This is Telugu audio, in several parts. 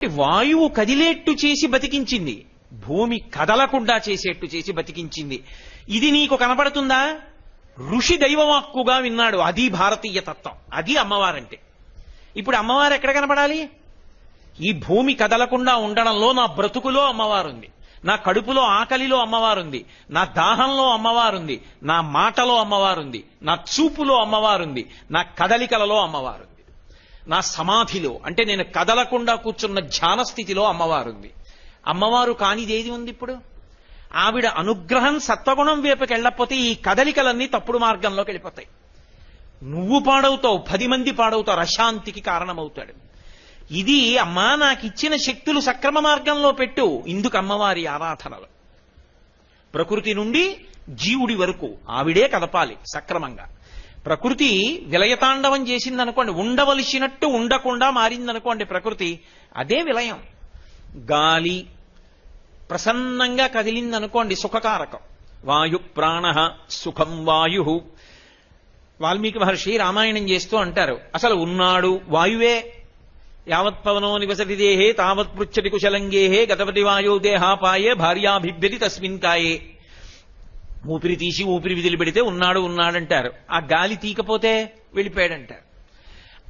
వాయువు కదిలేట్టు చేసి బతికించింది, భూమి కదలకుండా చేసేట్టు చేసి బతికించింది. ఇది నీకు కనపడుతుందా? ఋషి దైవవాక్కుగా విన్నాడు. అది భారతీయ తత్వం, అది అమ్మవారంటే. ఇప్పుడు అమ్మవారు ఎక్కడ కనపడాలి? ఈ భూమి కదలకుండా ఉండడంలో నా బ్రతుకులో అమ్మవారుంది, నా కడుపులో ఆకలిలో అమ్మవారుంది, నా దాహంలో అమ్మవారుంది, నా మాటలో అమ్మవారుంది, నా చూపులో అమ్మవారుంది, నా కదలికలలో అమ్మవారుంది, నా సమాధిలో అంటే నేను కదలకుండా కూర్చున్న ధ్యాన స్థితిలో అమ్మవారుంది. అమ్మవారు కానిదేది ఉంది ఇప్పుడు? ఆవిడ అనుగ్రహం సత్వగుణం వైపుకి వెళ్ళకపోతే ఈ కదలికలన్నీ తప్పుడు మార్గంలోకి వెళ్ళిపోతాయి. నువ్వు పాడవుతావు, 10 మంది పాడవుతారు, అశాంతికి కారణమవుతాడు. ఇది అమ్మా నాకు ఇచ్చిన శక్తులు సక్రమ మార్గంలో పెట్టు. ఇందుకు అమ్మవారి ఆరాధనలు. ప్రకృతి నుండి జీవుడి వరకు ఆవిడే కదపాలి సక్రమంగా. ప్రకృతి విలయతాండవం చేసిందనుకోండి, ఉండవలసినట్టు ఉండకుండా మారిందనుకోండి ప్రకృతి, అదే విలయం. గాలి ప్రసన్నంగా కదిలిందనుకోండి సుఖకారకం. వాయు ప్రాణ సుఖం వాయు. వాల్మీకి మహర్షి రామాయణం చేస్తూ అంటారు, అసలు ఉన్నాడు వాయువే. యావత్ పవనో నివసతి దేహే తావత్ పృచ్చతి కుశలంగేహే గతపతి వాయో దేహాపాయే భార్యాభిభ్యతి తస్మిన్ కాయే. ఊపిరి తీసి ఊపిరి విదిలి పెడితే ఉన్నాడు ఉన్నాడంటారు. ఆ గాలి తీకపోతే వెళ్ళిపోయాడంటారు.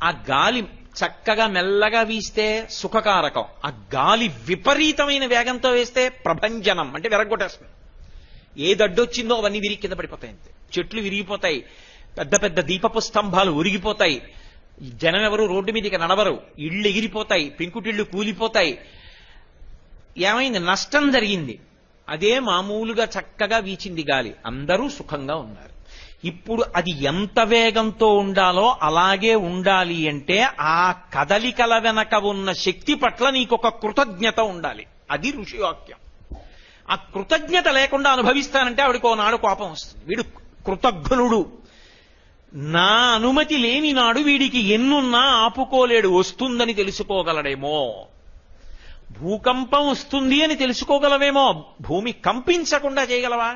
ఆ గాలి చక్కగా మెల్లగా వీస్తే సుఖకారకం. ఆ గాలి విపరీతమైన వేగంతో వేస్తే ప్రభంజనం అంటే విరగొట్టేస్తుంది. ఏ దడ్డొచ్చిందో అవన్నీ విరిగి కింద పడిపోతాయి. అంతే, చెట్లు విరిగిపోతాయి, పెద్ద పెద్ద దీపపు స్తంభాలు ఉరిగిపోతాయి, జనం ఎవరు రోడ్డు మీదకి నడవరు, ఇళ్ళు ఎగిరిపోతాయి, పెంకుటిళ్ళు కూలిపోతాయి. ఏమైంది? నష్టం జరిగింది. అదే మామూలుగా చక్కగా వీచింది గాలి, అందరూ సుఖంగా ఉన్నారు. ఇప్పుడు అది ఎంత వేగంతో ఉండాలో అలాగే ఉండాలి అంటే ఆ కదలికల వెనక ఉన్న శక్తి పట్ల నీకొక కృతజ్ఞత ఉండాలి. అది ఋషివాక్యం. ఆ కృతజ్ఞత లేకుండా అనుభవిస్తానంటే ఆవిడకో నాడు కోపం వస్తుంది. వీడు కృతజ్ఞుడు, నా అనుమతి లేని నాడు వీడికి ఎన్నున్నా ఆపుకోలేడు. వస్తుందని తెలుసుకోగలడేమో, భూకంపం వస్తుంది అని తెలుసుకోగలవేమో, భూమి కంపించకుండా చేయగలవా?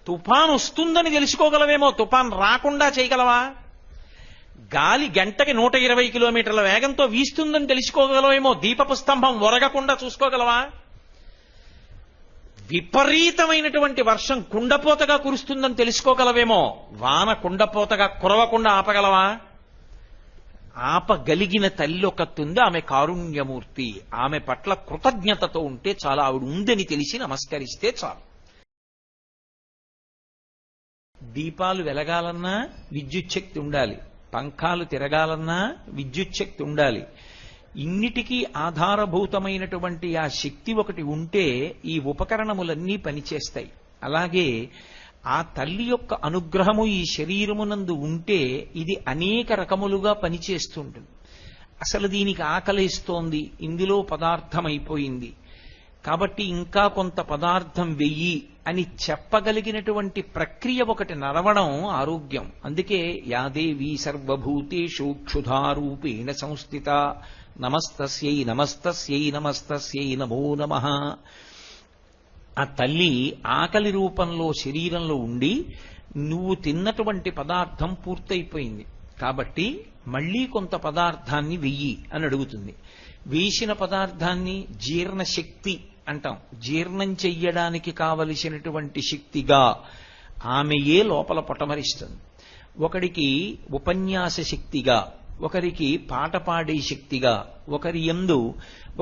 తుఫాన్ వస్తుందని తెలుసుకోగలవేమో, తుఫాన్ రాకుండా చేయగలవా? గాలి గంటకి 120 కిలోమీటర్ల వేగంతో వీస్తుందని తెలుసుకోగలవేమో, దీపపు స్తంభం ఒరగకుండా చూసుకోగలవా? విపరీతమైనటువంటి వర్షం కుండపోతగా కురుస్తుందని తెలుసుకోగలవేమో, వాన కుండపోతగా కురవకుండా ఆపగలవా? ఆపగలిగిన తల్లి ఒకతుంది, ఆమె కారుణ్యమూర్తి. ఆమె పట్ల కృతజ్ఞతతో ఉంటే చాలా, ఆవిడ ఉందని తెలిసి నమస్కరిస్తే చాలు. దీపాలు వెలగాలన్నా విద్యుత్ శక్తి ఉండాలి, పంఖాలు తిరగాలన్నా విద్యుత్ శక్తి ఉండాలి. ఇన్నిటికీ ఆధారభూతమైనటువంటి ఆ శక్తి ఒకటి ఉంటే ఈ ఉపకరణములన్నీ పనిచేస్తాయి. అలాగే ఆ తల్లి యొక్క అనుగ్రహము ఈ శరీరమునందు ఉంటే ఇది అనేక రకములుగా పనిచేస్తుంటుంది. అసలు దీనికి ఆకలిస్తోంది, ఇందులో పదార్థం అయిపోయింది కాబట్టి ఇంకా కొంత పదార్థం వెయ్యి అని చెప్పగలిగినటువంటి ప్రక్రియ ఒకటి నడవడం ఆరోగ్యం. అందుకే యాదేవి సర్వభూతేషు క్షుధారూపేణ సంస్థిత నమస్తస్యై నమస్తస్యై నమస్తస్యై నమో నమః. ఆ తల్లి ఆకలి రూపంలో శరీరంలో ఉండి నువ్వు తిన్నటువంటి పదార్థం పూర్తయిపోయింది కాబట్టి మళ్లీ కొంత పదార్థాన్ని వెయ్యి అని అడుగుతుంది. వేసిన పదార్థాన్ని జీర్ణశక్తి అంటాం. జీర్ణం చెయ్యడానికి కావలసినటువంటి శక్తిగా ఆమెయే లోపల పొటమరిస్తుంది. ఒకడికి ఉపన్యాస శక్తిగా, ఒకరికి పాట పాడే శక్తిగా, ఒకరి యందు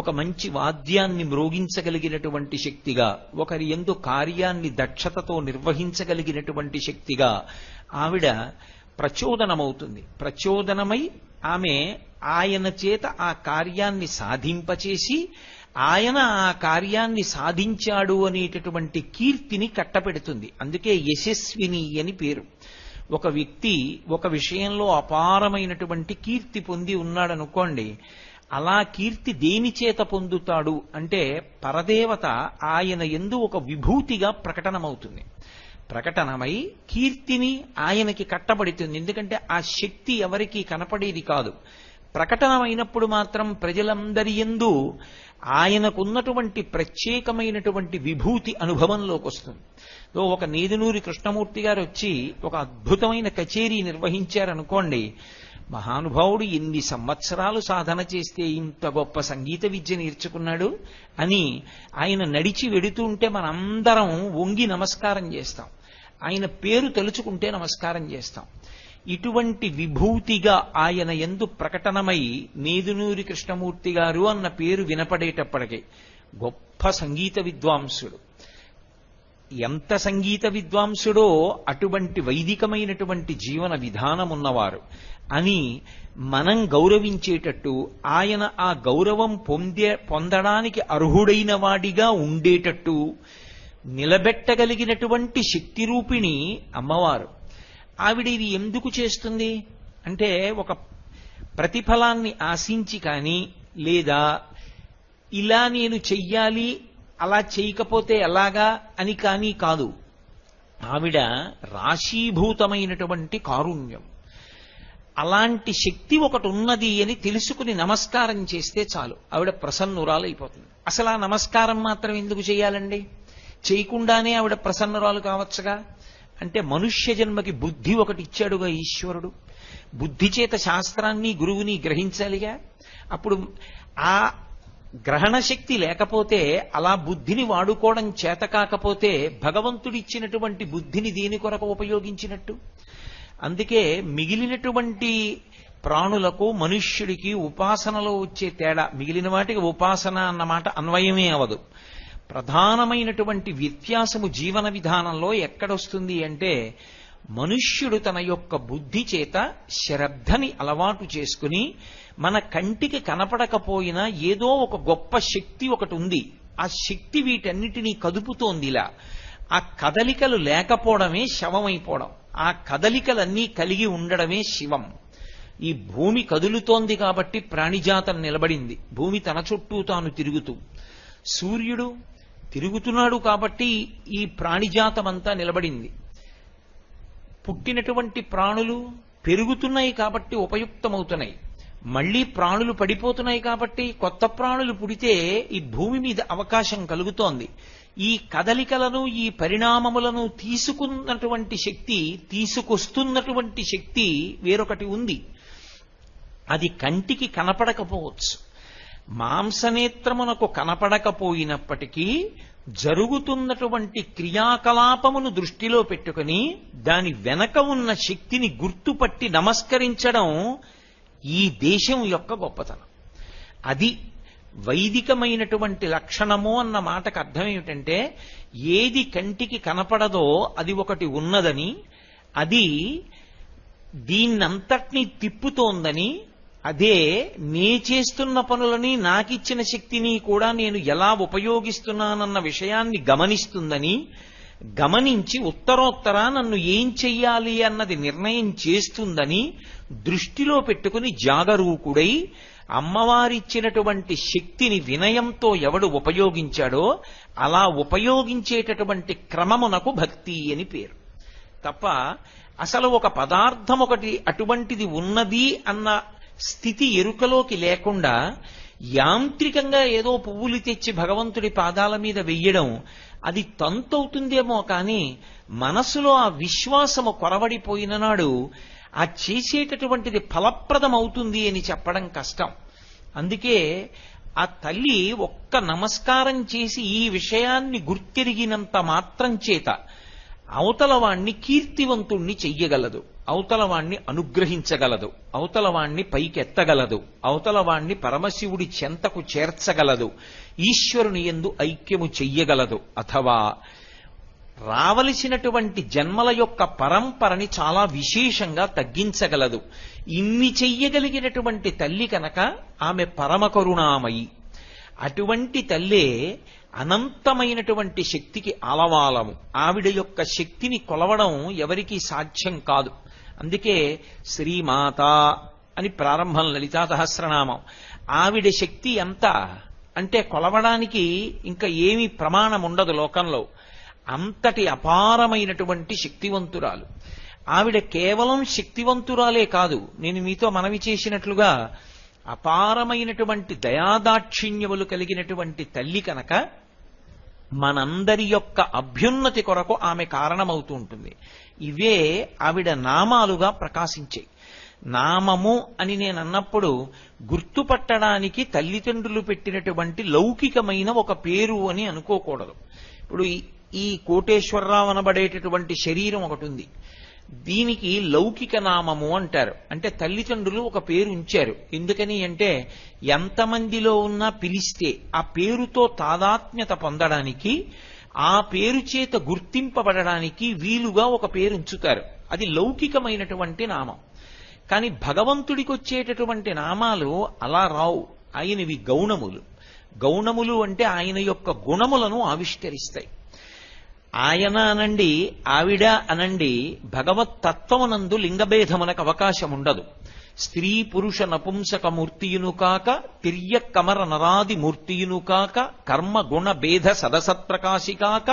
ఒక మంచి వాద్యాన్ని మ్రోగించగలిగినటువంటి శక్తిగా, ఒకరి యందు కార్యాన్ని దక్షతతో నిర్వహించగలిగినటువంటి శక్తిగా ఆవిడ ప్రచోదనమవుతుంది. ప్రచోదనమై ఆమె ఆయన చేత ఆ కార్యాన్ని సాధింపచేసి ఆయన ఆ కార్యాన్ని సాధించాడు అనేటటువంటి కీర్తిని కట్టపెడుతుంది. అందుకే యశస్విని అని పేరు. ఒక వ్యక్తి ఒక విషయంలో అపారమైనటువంటి కీర్తి పొంది ఉన్నాడనుకోండి, అలా కీర్తి దేని చేత పొందుతాడు అంటే పరదేవత ఆయన యందు ఒక విభూతిగా ప్రకటనమవుతుంది. ప్రకటనమై కీర్తిని ఆయనకి కట్టబడుతుంది. ఎందుకంటే ఆ శక్తి ఎవరికీ కనపడేది కాదు. ప్రకటనమైనప్పుడు మాత్రం ప్రజలందరి యందు ఆయనకున్నటువంటి ప్రత్యేకమైనటువంటి విభూతి అనుభవంలోకి వస్తుంది. ఒక నేదునూరి కృష్ణమూర్తి గారు వచ్చి ఒక అద్భుతమైన కచేరీ నిర్వహించారనుకోండి, మహానుభావుడు ఎన్ని సంవత్సరాలు సాధన చేస్తే ఇంత గొప్ప సంగీత విద్య నేర్చుకున్నాడు అని ఆయన నడిచి వెడుతుంటే మనందరం వంగి నమస్కారం చేస్తాం. ఆయన పేరు తలుచుకుంటే నమస్కారం చేస్తాం. ఇటువంటి విభూతిగా ఆయన యందు ప్రకటనమై నేదునూరి కృష్ణమూర్తి గారు అన్న పేరు వినపడేటప్పటికీ గొప్ప సంగీత విద్వాంసుడు. ఎంత సంగీత విద్వాంసుడో అటువంటి వైదికమైనటువంటి జీవన విధానం ఉన్నవారు అని మనం గౌరవించేటట్టు, ఆయన ఆ గౌరవం పొందడానికి అర్హుడైన వాడిగా ఉండేటట్టు నిలబెట్టగలిగినటువంటి శక్తి రూపిణి అమ్మవారు. ఆవిడ ఇది ఎందుకు చేస్తుంది అంటే ఒక ప్రతిఫలాన్ని ఆశించి కానీ, లేదా ఇలా నేను చెయ్యాలి అలా చేయకపోతే ఎలాగా అని కానీ కాదు. ఆవిడ రాశీభూతమైనటువంటి కారుణ్యం. అలాంటి శక్తి ఒకటి ఉన్నది అని తెలుసుకుని నమస్కారం చేస్తే చాలు, ఆవిడ ప్రసన్నురాలైపోతుంది. అసలు ఆ నమస్కారం మాత్రం ఎందుకు చేయాలండి? చేయకుండానే ఆవిడ ప్రసన్నురాలు కావచ్చుగా. అంటే మనుష్య జన్మకి బుద్ధి ఒకటి ఇచ్చాడుగా ఈశ్వరుడు. బుద్ధి చేత శాస్త్రాన్ని గురువుని గ్రహించాలిగా. అప్పుడు ఆ గ్రహణ శక్తి లేకపోతే, అలా బుద్ధిని వాడుకోవడం చేత కాకపోతే భగవంతుడిచ్చినటువంటి బుద్ధిని దేని కొరకు ఉపయోగించినట్టు? అందుకే మిగిలినటువంటి ప్రాణులకు మనుష్యుడికి ఉపాసనలో వచ్చే తేడా, మిగిలిన వాటికి ఉపాసన అన్నమాట అన్వయమే అవదు. ప్రధానమైనటువంటి వ్యత్యాసము జీవన విధానంలో ఎక్కడొస్తుంది అంటే, మనుష్యుడు తన యొక్క బుద్ధి చేత శ్రద్ధని అలవాటు చేసుకుని, మన కంటికి కనపడకపోయినా ఏదో ఒక గొప్ప శక్తి ఒకటి ఉంది, ఆ శక్తి వీటన్నిటినీ కదుపుతోంది. ఇలా ఆ కదలికలు లేకపోవడమే శవమైపోవడం, ఆ కదలికలన్నీ కలిగి ఉండడమే శివం. ఈ భూమి కదులుతోంది కాబట్టి ప్రాణిజాతం నిలబడింది, భూమి తన చుట్టూ తాను తిరుగుతూ. సూర్యుడు తిరుగుతున్నాడు కాబట్టి ఈ ప్రాణిజాతమంతా నిలబడింది. పుట్టినటువంటి ప్రాణులు పెరుగుతున్నాయి కాబట్టి ఉపయుక్తమవుతున్నాయి. మళ్లీ ప్రాణులు పడిపోతున్నాయి కాబట్టి కొత్త ప్రాణులు పుడితే ఈ భూమి మీద అవకాశం కలుగుతోంది. ఈ కదలికలను, ఈ పరిణామములను తీసుకున్నటువంటి శక్తి, తీసుకొస్తున్నటువంటి శక్తి వేరొకటి ఉంది. అది కంటికి కనపడకపోవచ్చు, మాంసనేత్రమునకు కనపడకపోయినప్పటికీ జరుగుతున్నటువంటి క్రియాకలాపమును దృష్టిలో పెట్టుకుని దాని వెనక ఉన్న శక్తిని గుర్తుపట్టి నమస్కరించడం ఈ దేశం యొక్క గొప్పతనం. అది వైదికమైనటువంటి లక్షణము అన్న మాటకు అర్థం ఏమిటంటే, ఏది కంటికి కనపడదో అది ఒకటి ఉన్నదని, అది దీన్నంతటినీ తిప్పుతోందని, అదే నే చేస్తున్న పనులని, నాకిచ్చిన శక్తిని కూడా నేను ఎలా ఉపయోగిస్తున్నానన్న విషయాన్ని గమనిస్తుందని, గమనించి ఉత్తరోత్తర నన్ను ఏం చెయ్యాలి అన్నది నిర్ణయం చేస్తుందని దృష్టిలో పెట్టుకుని జాగరూకుడై అమ్మవారిచ్చినటువంటి శక్తిని వినయంతో ఎవడు ఉపయోగించాడో అలా ఉపయోగించేటటువంటి క్రమమునకు భక్తి అని పేరు. తప్ప అసలు ఒక పదార్థం ఒకటి అటువంటిది ఉన్నది అన్న స్థితి ఎరుకలోకి లేకుండా యాంత్రికంగా ఏదో పువ్వులు తెచ్చి భగవంతుడి పాదాల మీద వెయ్యడం అది తంతవుతుందేమో కానీ, మనసులో ఆ విశ్వాసము కొరవడిపోయిన నాడు ఆ చేసేటటువంటిది ఫలప్రదమవుతుంది అని చెప్పడం కష్టం. అందుకే ఆ తల్లి ఒక్క నమస్కారం చేసి ఈ విషయాన్ని గుర్తెరిగినంత మాత్రం చేత అవతలవాణ్ణి కీర్తివంతుణ్ణి చెయ్యగలదు, అవతలవాణ్ణి అనుగ్రహించగలదు, అవతలవాణ్ణి పైకెత్తగలదు, అవతలవాణ్ణి పరమశివుడి చెంతకు చేర్చగలదు, ఈశ్వరుని యందు ఐక్యము చెయ్యగలదు, అథవా రావలసినటువంటి జన్మల యొక్క పరంపరని చాలా విశేషంగా తగ్గించగలదు. ఇన్ని చెయ్యగలిగినటువంటి తల్లి కనుక ఆమె పరమ కరుణామయి. అటువంటి తల్లే అనంతమైనటువంటి శక్తికి ఆలవాలము. ఆవిడ యొక్క శక్తిని కొలవడం ఎవరికీ సాధ్యం కాదు. అందుకే శ్రీమాత అని ప్రారంభం లలితా సహస్రనామం. ఆవిడ శక్తి ఎంత అంటే కొలవడానికి ఇంకా ఏమీ ప్రమాణం ఉండదు లోకంలో. అంతటి అపారమైనటువంటి శక్తివంతురాలు ఆవిడ. కేవలం శక్తివంతురాలే కాదు, నేను మీతో మనవి చేసినట్లుగా అపారమైనటువంటి దయాదాక్షిణ్యములు కలిగినటువంటి తల్లి కనుక మనందరి యొక్క అభ్యున్నతి కొరకు ఆమె కారణమవుతూ ఉంటుంది. ఇవే ఆవిడ నామాలుగా ప్రకాశించాయి. నామము అని నేను అన్నప్పుడు గుర్తుపట్టడానికి తల్లిదండ్రులు పెట్టినటువంటి లౌకికమైన ఒక పేరు అని అనుకోకూడదు. ఇప్పుడు ఈ కోటేశ్వరరావు అనబడేటటువంటి శరీరం ఒకటి ఉంది. దీనికి లౌకిక నామము అంటారు. అంటే తల్లిదండ్రులు ఒక పేరు ఉంచారు. ఎందుకని అంటే ఎంతమందిలో ఉన్నా పిలిస్తే ఆ పేరుతో తాదాత్మ్యత పొందడానికి, ఆ పేరు చేత గుర్తింపబడడానికి వీలుగా ఒక పేరు ఉంచుతారు. అది లౌకికమైనటువంటి నామం. కానీ భగవంతుడికి వచ్చేటటువంటి నామాలు అలా రావు. ఆయనవి గౌణములు. గౌణములు అంటే ఆయన యొక్క గుణములను ఆవిష్కరిస్తాయి. ఆయన అనండి, ఆవిడ అనండి, భగవత్ తత్వమునందు లింగభేదమునకు అవకాశం ఉండదు. స్త్రీ పురుష నపుంసక మూర్తియును కాక, తిర్య కమర నరాది మూర్తియును కాక, కర్మ గుణ భేద సదసత్ప్రకాశి కాక,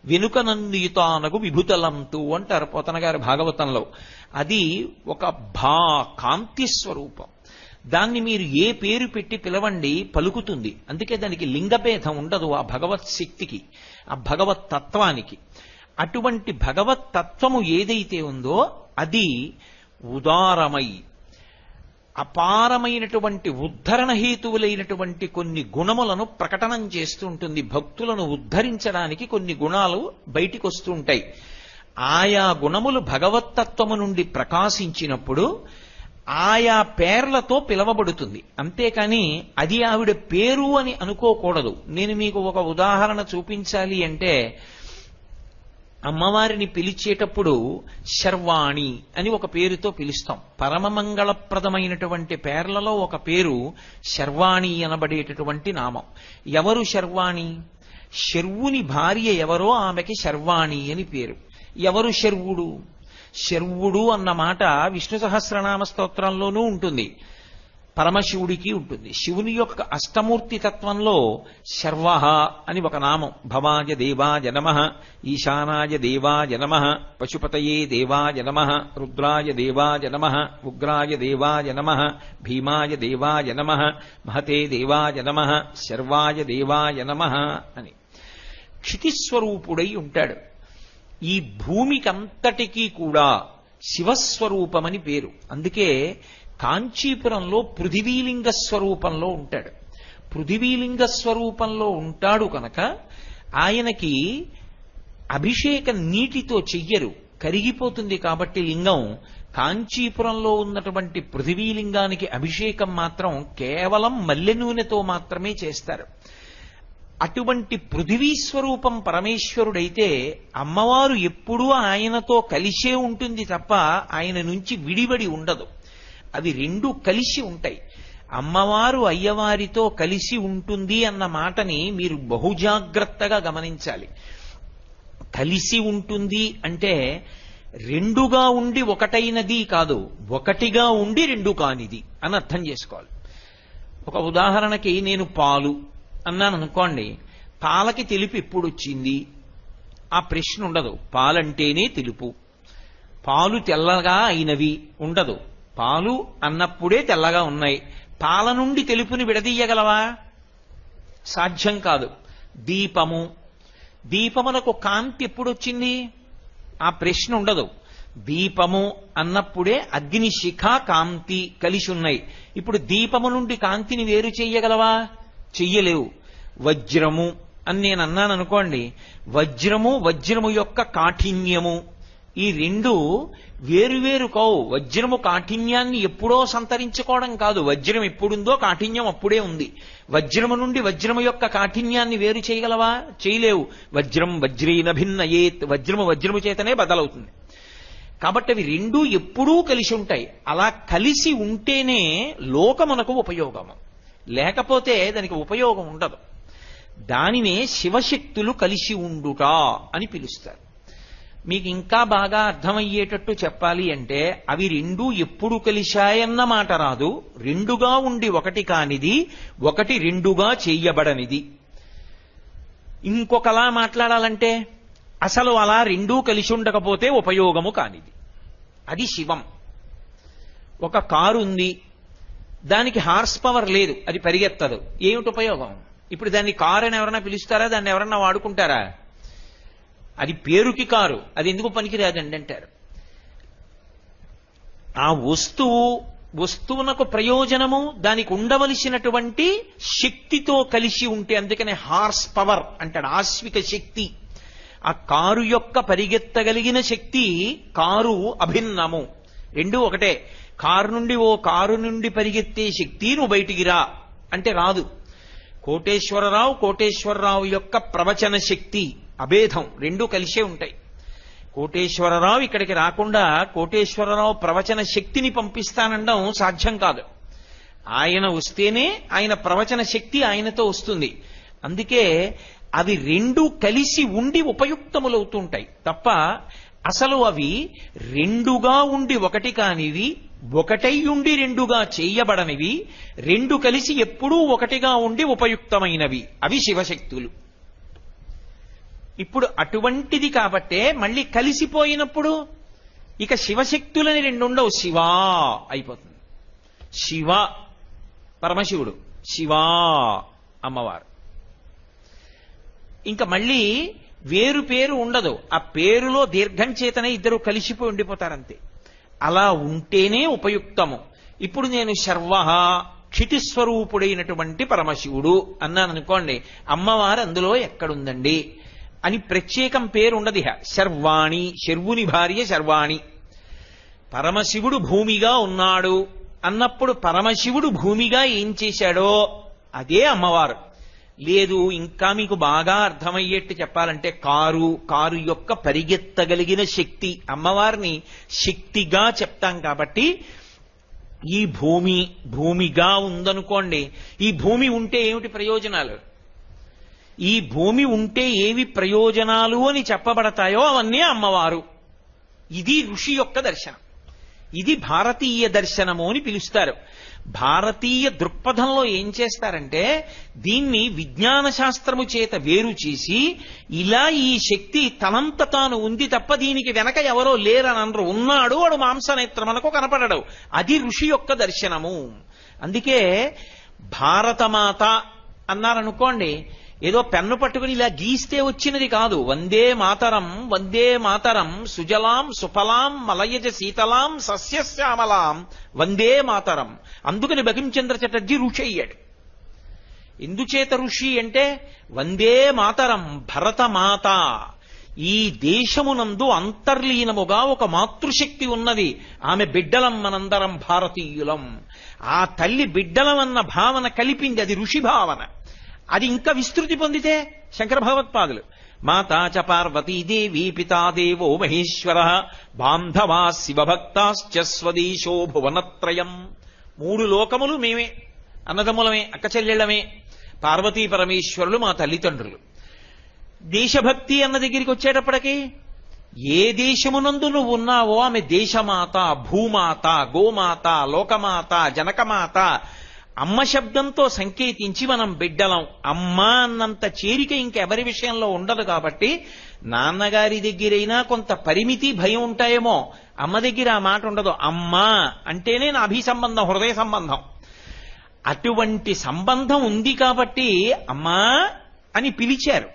వెనుకనందియుతానగు విభుతలంతు అంటారు పోతన గారి భాగవతంలో. అది ఒక కాంతి స్వరూపం. దాన్ని మీరు ఏ పేరు పెట్టి పిలవండి పలుకుతుంది. అందుకే దానికి లింగభేదం ఉండదు ఆ భగవత్ శక్తికి, ఆ భగవత్ తత్వానికి. అటువంటి భగవత్ తత్వము ఏదైతే ఉందో అది ఉదారమై అపారమైనటువంటి ఉద్ధరణ హేతువులైనటువంటి కొన్ని గుణములను ప్రకటనం చేస్తూ ఉంటుంది. భక్తులను ఉద్ధరించడానికి కొన్ని గుణాలు బయటికి వస్తూ ఉంటాయి. ఆయా గుణములు భగవత్తత్వము నుండి ప్రకాశించినప్పుడు ఆయా పేర్లతో పిలవబడుతుంది. అంతేకాని అది ఆవిడ పేరు అని అనుకోకూడదు. నేను మీకు ఒక ఉదాహరణ చూపించాలి అంటే, అమ్మవారిని పిలిచేటప్పుడు శర్వాణి అని ఒక పేరుతో పిలుస్తాం. పరమమంగళప్రదమైనటువంటి పేర్లలో ఒక పేరు శర్వాణి అనబడేటటువంటి నామం. ఎవరు శర్వాణి? శర్వుని భార్య ఎవరో ఆమెకి శర్వాణి అని పేరు. ఎవరు శర్వుడు? శర్వుడు అన్న మాట విష్ణు సహస్రనామ స్తోత్రంలోనూ ఉంటుంది, పరమశివుడికి ఉంటుంది. శివుని యొక్క అష్టమూర్తి తత్వంలో శర్వ అని ఒక నామం. భవాయ దేవాయ నమః, ఈశానాయ దేవాయ నమః, పశుపతయే దేవాయ నమః, రుద్రాయ దేవాయ నమః, ఉగ్రాయ దేవాయ నమః, భీమాయ దేవాయ నమః, మహతే దేవాయ నమః, శర్వాయ దేవాయ నమః అని క్షితిస్వరూపుడై ఉంటాడు. ఈ భూమికంతటికీ కూడా శివస్వరూపమని పేరు. అందుకే కాంచీపురంలో పృథివీలింగ స్వరూపంలో ఉంటాడు. పృథివీలింగ స్వరూపంలో ఉంటాడు కనుక ఆయనకి అభిషేకం నీటితో చెయ్యరు, కరిగిపోతుంది. కాబట్టి లింగం కాంచీపురంలో ఉన్నటువంటి పృథివీలింగానికి అభిషేకం మాత్రం కేవలం మల్లె నూనెతో మాత్రమే చేస్తారు. అటువంటి పృథివీ స్వరూపం పరమేశ్వరుడైతే అమ్మవారు ఎప్పుడూ ఆయనతో కలిసే ఉంటుంది తప్ప ఆయన నుంచి విడివడి ఉండదు. అవి రెండూ కలిసి ఉంటాయి. అమ్మవారు అయ్యవారితో కలిసి ఉంటుంది అన్న మాటని మీరు బహుజాగ్రత్తగా గమనించాలి. కలిసి ఉంటుంది అంటే రెండుగా ఉండి ఒకటైనది కాదు, ఒకటిగా ఉండి రెండు కానిది అని అర్థం చేసుకోవాలి. ఒక ఉదాహరణకి నేను పాలు అన్నాను అనుకోండి, పాలకి తెలుపు ఎప్పుడు వచ్చింది ఆ ప్రశ్న ఉండదు. పాలంటేనే తెలుపు, పాలు తెల్లగా అయినవి ఉండదు. పాలు అన్నప్పుడే తెల్లగా ఉన్నాయి. పాల నుండి తెలుపుని విడదీయగలవా? సాధ్యం కాదు. దీపము, దీపమునకు కాంతి ఎప్పుడు వచ్చింది ఆ ప్రశ్న ఉండదు. దీపము అన్నప్పుడే అగ్ని శిఖ కాంతి కలిసి ఉన్నాయి. ఇప్పుడు దీపము నుండి కాంతిని వేరు చెయ్యగలవా? చెయ్యలేవు. వజ్రము అని నేను అన్నాను అనుకోండి, వజ్రము, వజ్రము యొక్క కాఠిన్యము, ఈ రెండు వేరువేరు కావు. వజ్రము కాఠిన్యాన్ని ఎప్పుడో సంతరించుకోవడం కాదు. వజ్రం ఎప్పుడుందో కాఠిన్యం అప్పుడే ఉంది. వజ్రము నుండి వజ్రము యొక్క కాఠిన్యాన్ని వేరు చేయగలవా? చేయలేవు. వజ్రం వజ్రేన భిన్నయేత్, వజ్రము వజ్రము చేతనే బదలవుతుంది. కాబట్టి అవి రెండూ ఎప్పుడూ కలిసి ఉంటాయి. అలా కలిసి ఉంటేనే లోకమునకు ఉపయోగము, లేకపోతే దానికి ఉపయోగం ఉండదు. దానినే శివశక్తులు కలిసి ఉండుట అని పిలుస్తారు. మీకు ఇంకా బాగా అర్థమయ్యేటట్టు చెప్పాలి అంటే అవి రెండూ ఎప్పుడు కలిశాయన్న మాట రాదు. రెండుగా ఉండి ఒకటి కానిది, ఒకటి రెండుగా చెయ్యబడనిది. ఇంకొకలా మాట్లాడాలంటే అసలు అలా రెండూ కలిసి ఉండకపోతే ఉపయోగము కానిది. అది శివం. ఒక కారు ఉంది, దానికి హార్స్ పవర్ లేదు, అది పరిగెత్తదు, ఏమిటి ఉపయోగం? ఇప్పుడు దాన్ని కారు అని ఎవరన్నా పిలుస్తారా? దాన్ని ఎవరన్నా వాడుకుంటారా? అది పేరుకి కారు, అది ఎందుకు పనికిరాదండి అంటారు. ఆ వస్తువునకు ప్రయోజనము దానికి ఉండవలసినటువంటి శక్తితో కలిసి ఉంటే, అందుకనే హార్స్ పవర్ అంటాడు, ఆశ్విక శక్తి. ఆ కారు యొక్క పరిగెత్తగలిగిన శక్తి, కారు అభిన్నము, రెండు ఒకటే. కారు నుండి పరిగెత్తే శక్తి నువ్వు బయటికి రా అంటే రాదు. కోటేశ్వరరావు యొక్క ప్రవచన శక్తి అభేదం, రెండూ కలిసే ఉంటాయి. కోటేశ్వరరావు ఇక్కడికి రాకుండా కోటేశ్వరరావు ప్రవచన శక్తిని పంపిస్తానడం సాధ్యం కాదు. ఆయన వస్తేనే ఆయన ప్రవచన శక్తి ఆయనతో వస్తుంది. అందుకే అవి రెండూ కలిసి ఉండి ఉపయుక్తములవుతుంటాయి తప్ప అసలు అవి రెండుగా ఉండి ఒకటి కానివి, ఒకటై ఉండి రెండుగా చేయబడనివి, రెండు కలిసి ఎప్పుడూ ఒకటిగా ఉండి ఉపయుక్తమైనవి అవి శివశక్తులు. ఇప్పుడు అటువంటిది కాబట్టే మళ్ళీ కలిసిపోయినప్పుడు ఇక శివశక్తులని రెండుండవు, శివా అయిపోతుంది. శివ పరమశివుడు, శివా అమ్మవారు. ఇంకా మళ్ళీ వేరు పేరు ఉండదు. ఆ పేరులో దీర్ఘం చేతనే ఇద్దరు కలిసిపోయి ఉండిపోతారంతే. అలా ఉంటేనే ఉపయుక్తము. ఇప్పుడు నేను శర్వ క్షితిస్వరూపుడైనటువంటి పరమశివుడు అన్నాను అనుకోండి, అమ్మవారు అందులో ఎక్కడుందండి అని ప్రత్యేకం పేరు ఉండదు. శర్వాణి, శర్వుని భార్య శర్వాణి. పరమశివుడు భూమిగా ఉన్నాడు అన్నప్పుడు పరమశివుడు భూమిగా ఏం చేశాడో అదే అమ్మవారు. లేదు, ఇంకా మీకు బాగా అర్థమయ్యేట్టు చెప్పాలంటే కారు యొక్క పరిగెత్తగలిగిన శక్తి, అమ్మవారిని శక్తిగా చెప్తాం కాబట్టి ఈ భూమిగా ఉందనుకోండి, ఈ భూమి ఉంటే ఏమిటి ప్రయోజనాలు, ఈ భూమి ఉంటే ఏవి ప్రయోజనాలు అని చెప్పబడతాయో అవన్నీ అమ్మవారు. ఇది ఋషి యొక్క దర్శనం. ఇది భారతీయ దర్శనము అని పిలుస్తారు. భారతీయ దృక్పథంలో ఏం చేస్తారంటే దీన్ని విజ్ఞాన శాస్త్రము చేత వేరు చేసి ఇలా ఈ శక్తి తనంత తాను ఉంది తప్ప దీనికి వెనక ఎవరో లేరని అనరు. ఉన్నాడు, వాడు మాంసనేత్రమునకు కనపడడు. అది ఋషి యొక్క దర్శనము. అందుకే భారతమాత అన్నారనుకోండి, ఏదో పెన్ను పట్టుకుని ఇలా గీస్తే వచ్చినది కాదు. వందే మాతరం సుజలాం సుఫలాం మలయజ శీతలాం సస్యశ్యామలాం వందే మాతరం. అందుకని బకించంద్ర చటర్జీ ఋషి అయ్యాడు. ఎందుచేత ఋషి అంటే వందే మాతరం భరతమాత. ఈ దేశమునందు అంతర్లీనముగా ఒక మాతృశక్తి ఉన్నది. ఆమె బిడ్డలం మనందరం భారతీయులం. ఆ తల్లి బిడ్డలమన్న భావన కలిపింది, అది ఋషి భావన. అది ఇంకా విస్తృతి పొందితే శంకర భగవత్పాదులు మాతా చ పార్వతీదేవి పితాదేవో మహేశ్వర బాంధవా శివభక్తాశ్చ స్వదేశో భువనత్రయం. 3 లోకములు మేమే, అన్నదమ్ములమే, అక్క చెల్లెళ్ళమే. పార్వతీ పరమేశ్వరులు మా తల్లిదండ్రులు. దేశభక్తి అన్న దగ్గరికి వచ్చేటప్పటికి ఏ దేశమునందు నువ్వు ఉన్నావో ఆమె దేశమాత, భూమాత, గోమాత, లోకమాత, జనకమాత. అమ్మ శబ్దంతో సంకేతించి మనం బిడ్డలం. అమ్మ అన్నంత చేరిక ఇంకెవరి విషయంలో ఉండదు. కాబట్టి నాన్నగారి దగ్గరైనా కొంత పరిమితి, భయం ఉంటాయేమో, అమ్మ దగ్గర ఆ మాట ఉండదు. అమ్మ అంటేనే నాభి సంబంధం, హృదయ సంబంధం. అటువంటి సంబంధం ఉంది కాబట్టి అమ్మా అని పిలిచారు.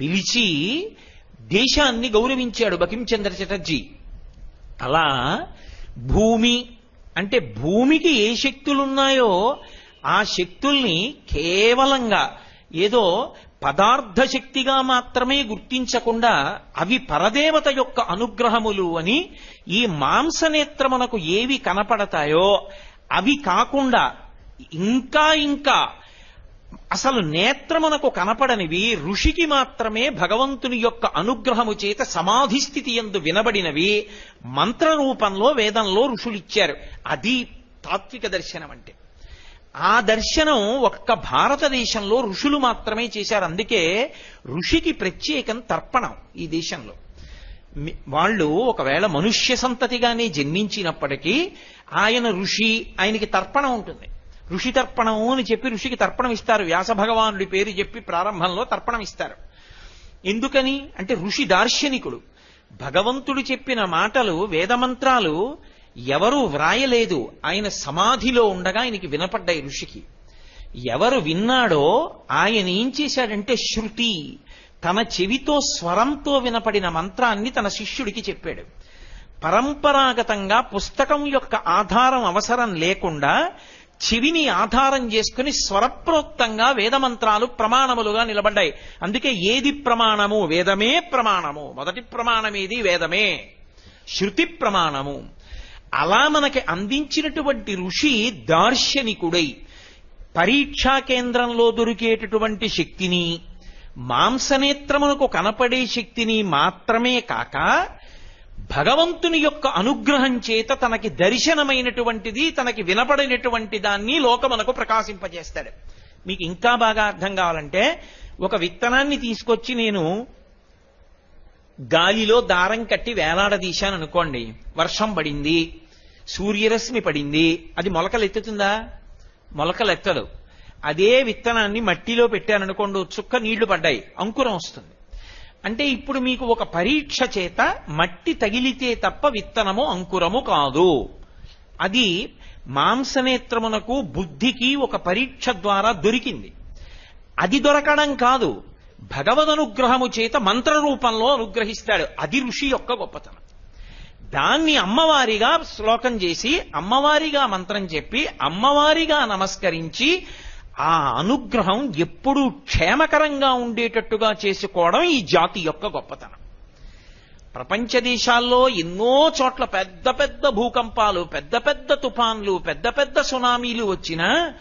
పిలిచి దేశాన్ని గౌరవించాడు బకించంద్ర చటర్జీ. అలా భూమి అంటే భూమికి ఏ శక్తులున్నాయో ఆ శక్తుల్ని కేవలంగా ఏదో పదార్థ శక్తిగా మాత్రమే గుర్తించకుండా అవి పరదేవత యొక్క అనుగ్రహములు అని, ఈ మాంసనేత్రమునకు ఏవి కనపడతాయో అవి కాకుండా ఇంకా అసలు నేత్రమునకు కనపడనివి, ఋషికి మాత్రమే భగవంతుని యొక్క అనుగ్రహము చేత సమాధి స్థితి యందు వినబడినవి మంత్ర రూపంలో వేదంలో ఋషులిచ్చారు. అది తాత్విక దర్శనం అంటే. ఆ దర్శనం ఒక్క భారతదేశంలో ఋషులు మాత్రమే చేశారు. అందుకే ఋషికి ప్రత్యేకం తర్పణం ఈ దేశంలో. వాళ్ళు ఒకవేళ మనుష్య సంతతిగానే జన్మించినప్పటికీ ఆయన ఋషి, ఆయనకి తర్పణం ఉంటుంది. ఋషి తర్పణము అని చెప్పి ఋషికి తర్పణం ఇస్తారు. వ్యాస భగవానుడి పేరు చెప్పి ప్రారంభంలో తర్పణం ఇస్తారు. ఎందుకని అంటే ఋషి దార్శనికుడు. భగవంతుడు చెప్పిన మాటలు, వేదమంత్రాలు ఎవరూ వ్రాయలేదు. ఆయన సమాధిలో ఉండగా ఆయనకి వినపడ్డాయి ఋషికి. ఎవరు విన్నాడో ఆయన ఏం చేశాడంటే శృతి, తన చెవితో స్వరంతో వినపడిన మంత్రాన్ని తన శిష్యుడికి చెప్పాడు. పరంపరాగతంగా పుస్తకం యొక్క ఆధారం అవసరం లేకుండా చెవిని ఆధారం చేసుకుని స్వరప్రోక్తంగా వేదమంత్రాలు ప్రమాణములుగా నిలబడ్డాయి. అందుకే ఏది ప్రమాణము? వేదమే ప్రమాణము. మొదటి ప్రమాణమేది? వేదమే. శృతి ప్రమాణము. అలా మనకి అందించినటువంటి ఋషి దార్శనికుడై పరీక్షా కేంద్రంలో దొరికేటటువంటి శక్తిని, మాంసనేత్రమునకు కనపడే శక్తిని మాత్రమే కాక భగవంతుని యొక్క అనుగ్రహం చేత తనకి దర్శనమైనటువంటిది, తనకి వినపడినటువంటి దాన్ని లోకమునకు ప్రకాశింపజేస్తాడు. మీకు ఇంకా బాగా అర్థం కావాలంటే, ఒక విత్తనాన్ని తీసుకొచ్చి నేను గాలిలో దారం కట్టి వేలాడదీశాను అనుకోండి, వర్షం పడింది, సూర్యరశ్మి పడింది, అది మొలకలెత్తుతుందా? మొలకలెత్తదు. అదే విత్తనాన్ని మట్టిలో పెట్టాననుకోండి, చుక్క నీళ్లు పడ్డాయి, అంకురం వస్తుంది. అంటే ఇప్పుడు మీకు ఒక పరీక్ష చేత మట్టి తగిలితే తప్ప విత్తనము అంకురము కాదు. అది మాంసనేత్రమునకు బుద్ధికి ఒక పరీక్ష ద్వారా దొరికింది. అది దొరకడం కాదు, భగవదనుగ్రహము చేత మంత్ర రూపంలో అనుగ్రహిస్తాడు. అది ఋషి యొక్క గొప్పతనం. దాన్ని అమ్మవారిగా శ్లోకం చేసి, అమ్మవారిగా మంత్రం చెప్పి, అమ్మవారిగా నమస్కరించి ఆ అనుగ్రహం ఎప్పుడూ క్షేమకరంగా ఉండేటట్టుగా చేసుకోవడం ఈ జాతి యొక్క గొప్పతనం. ప్రపంచ దేశాల్లో ఎన్నో చోట్ల పెద్ద పెద్ద భూకంపాలు, పెద్ద పెద్ద తుఫాన్లు, పెద్ద పెద్ద సునామీలు వచ్చినా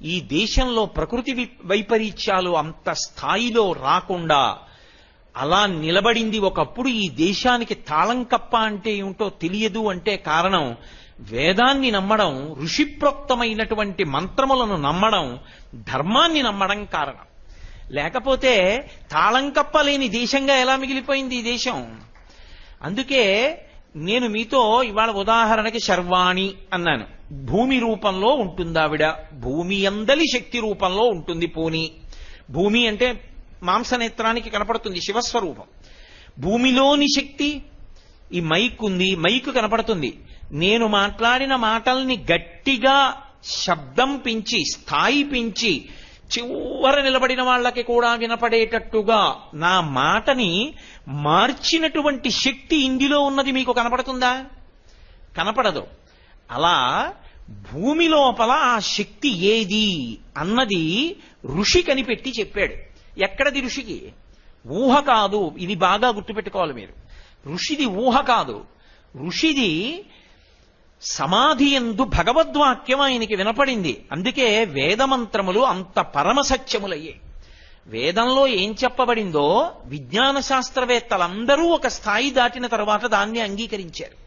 ఈ దేశంలో ప్రకృతి వైపరీత్యాలు అంత స్థాయిలో రాకుండా అలా నిలబడింది. ఒకప్పుడు ఈ దేశానికి తాళం కప్ప అంటే ఏమిటో తెలియదు అంటే కారణం వేదాన్ని నమ్మడం, ఋషిప్రోక్తమైనటువంటి మంత్రములను నమ్మడం, ధర్మాన్ని నమ్మడం కారణం. లేకపోతే తాళం కప్పలేని దేశంగా ఎలా మిగిలిపోయింది ఈ దేశం? అందుకే నేను మీతో ఇవాళ ఉదాహరణకి శర్వాణి అన్నాను. భూమి రూపంలో ఉంటుంది ఆవిడ, భూమి అందలి శక్తి రూపంలో ఉంటుంది. పోని భూమి అంటే మాంసనేత్రానికి కనపడుతుంది, శివస్వరూపం. భూమిలోని శక్తి ఈ మైక్ ఉంది, మైక్ కనపడుతుంది. నేను మాట్లాడిన మాటల్ని గట్టిగా శబ్దం పెంచి, స్థాయి పెంచి, చివర నిలబడిన వాళ్ళకి కూడా వినపడేటట్టుగా నా మాటని మార్చినటువంటి శక్తి ఇందులో ఉన్నది మీకు కనపడుతుందా? కనపడదు. అలా భూమి లోపల ఆ శక్తి ఏది అన్నది ఋషి కనిపెట్టి చెప్పాడు. ఎక్కడది ఋషికి? ఊహ కాదు. ఇది బాగా గుర్తుపెట్టుకోవాలి మీరు. ఋషిది ఊహ కాదు. ఋషిది సమాధి యందు భగవద్వాక్యం ఆయనకి వినపడింది. అందుకే వేదమంత్రములు అంత పరమసత్యములయ్యాయి. వేదంలో ఏం చెప్పబడిందో విజ్ఞాన శాస్త్రవేత్తలందరూ ఒక స్థాయి దాటిన తర్వాత దాన్ని అంగీకరించారు.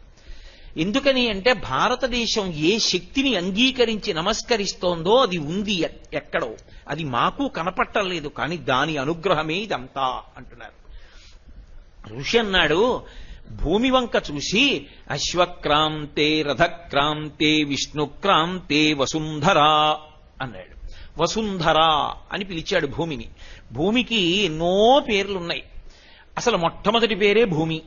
ఎందుకని అంటే భారతదేశం ఏ శక్తిని అంగీకరించి నమస్కరిస్తోందో అది ఉంది ఎక్కడో, అది మాకు కనపట్టలేదు, కానీ దాని అనుగ్రహమే ఇదంతా అంటున్నారు. ఋషి అన్నాడు, భూమి వంక చూసి అశ్వక్రాంతే రథక్రాంతే విష్ణుక్రాంతే వసుంధరా అన్నాడు. వసుంధర అని పిలిచాడు భూమిని. భూమికి ఎన్నో పేర్లున్నాయి. అసలు మొట్టమొదటి పేరే భూమి.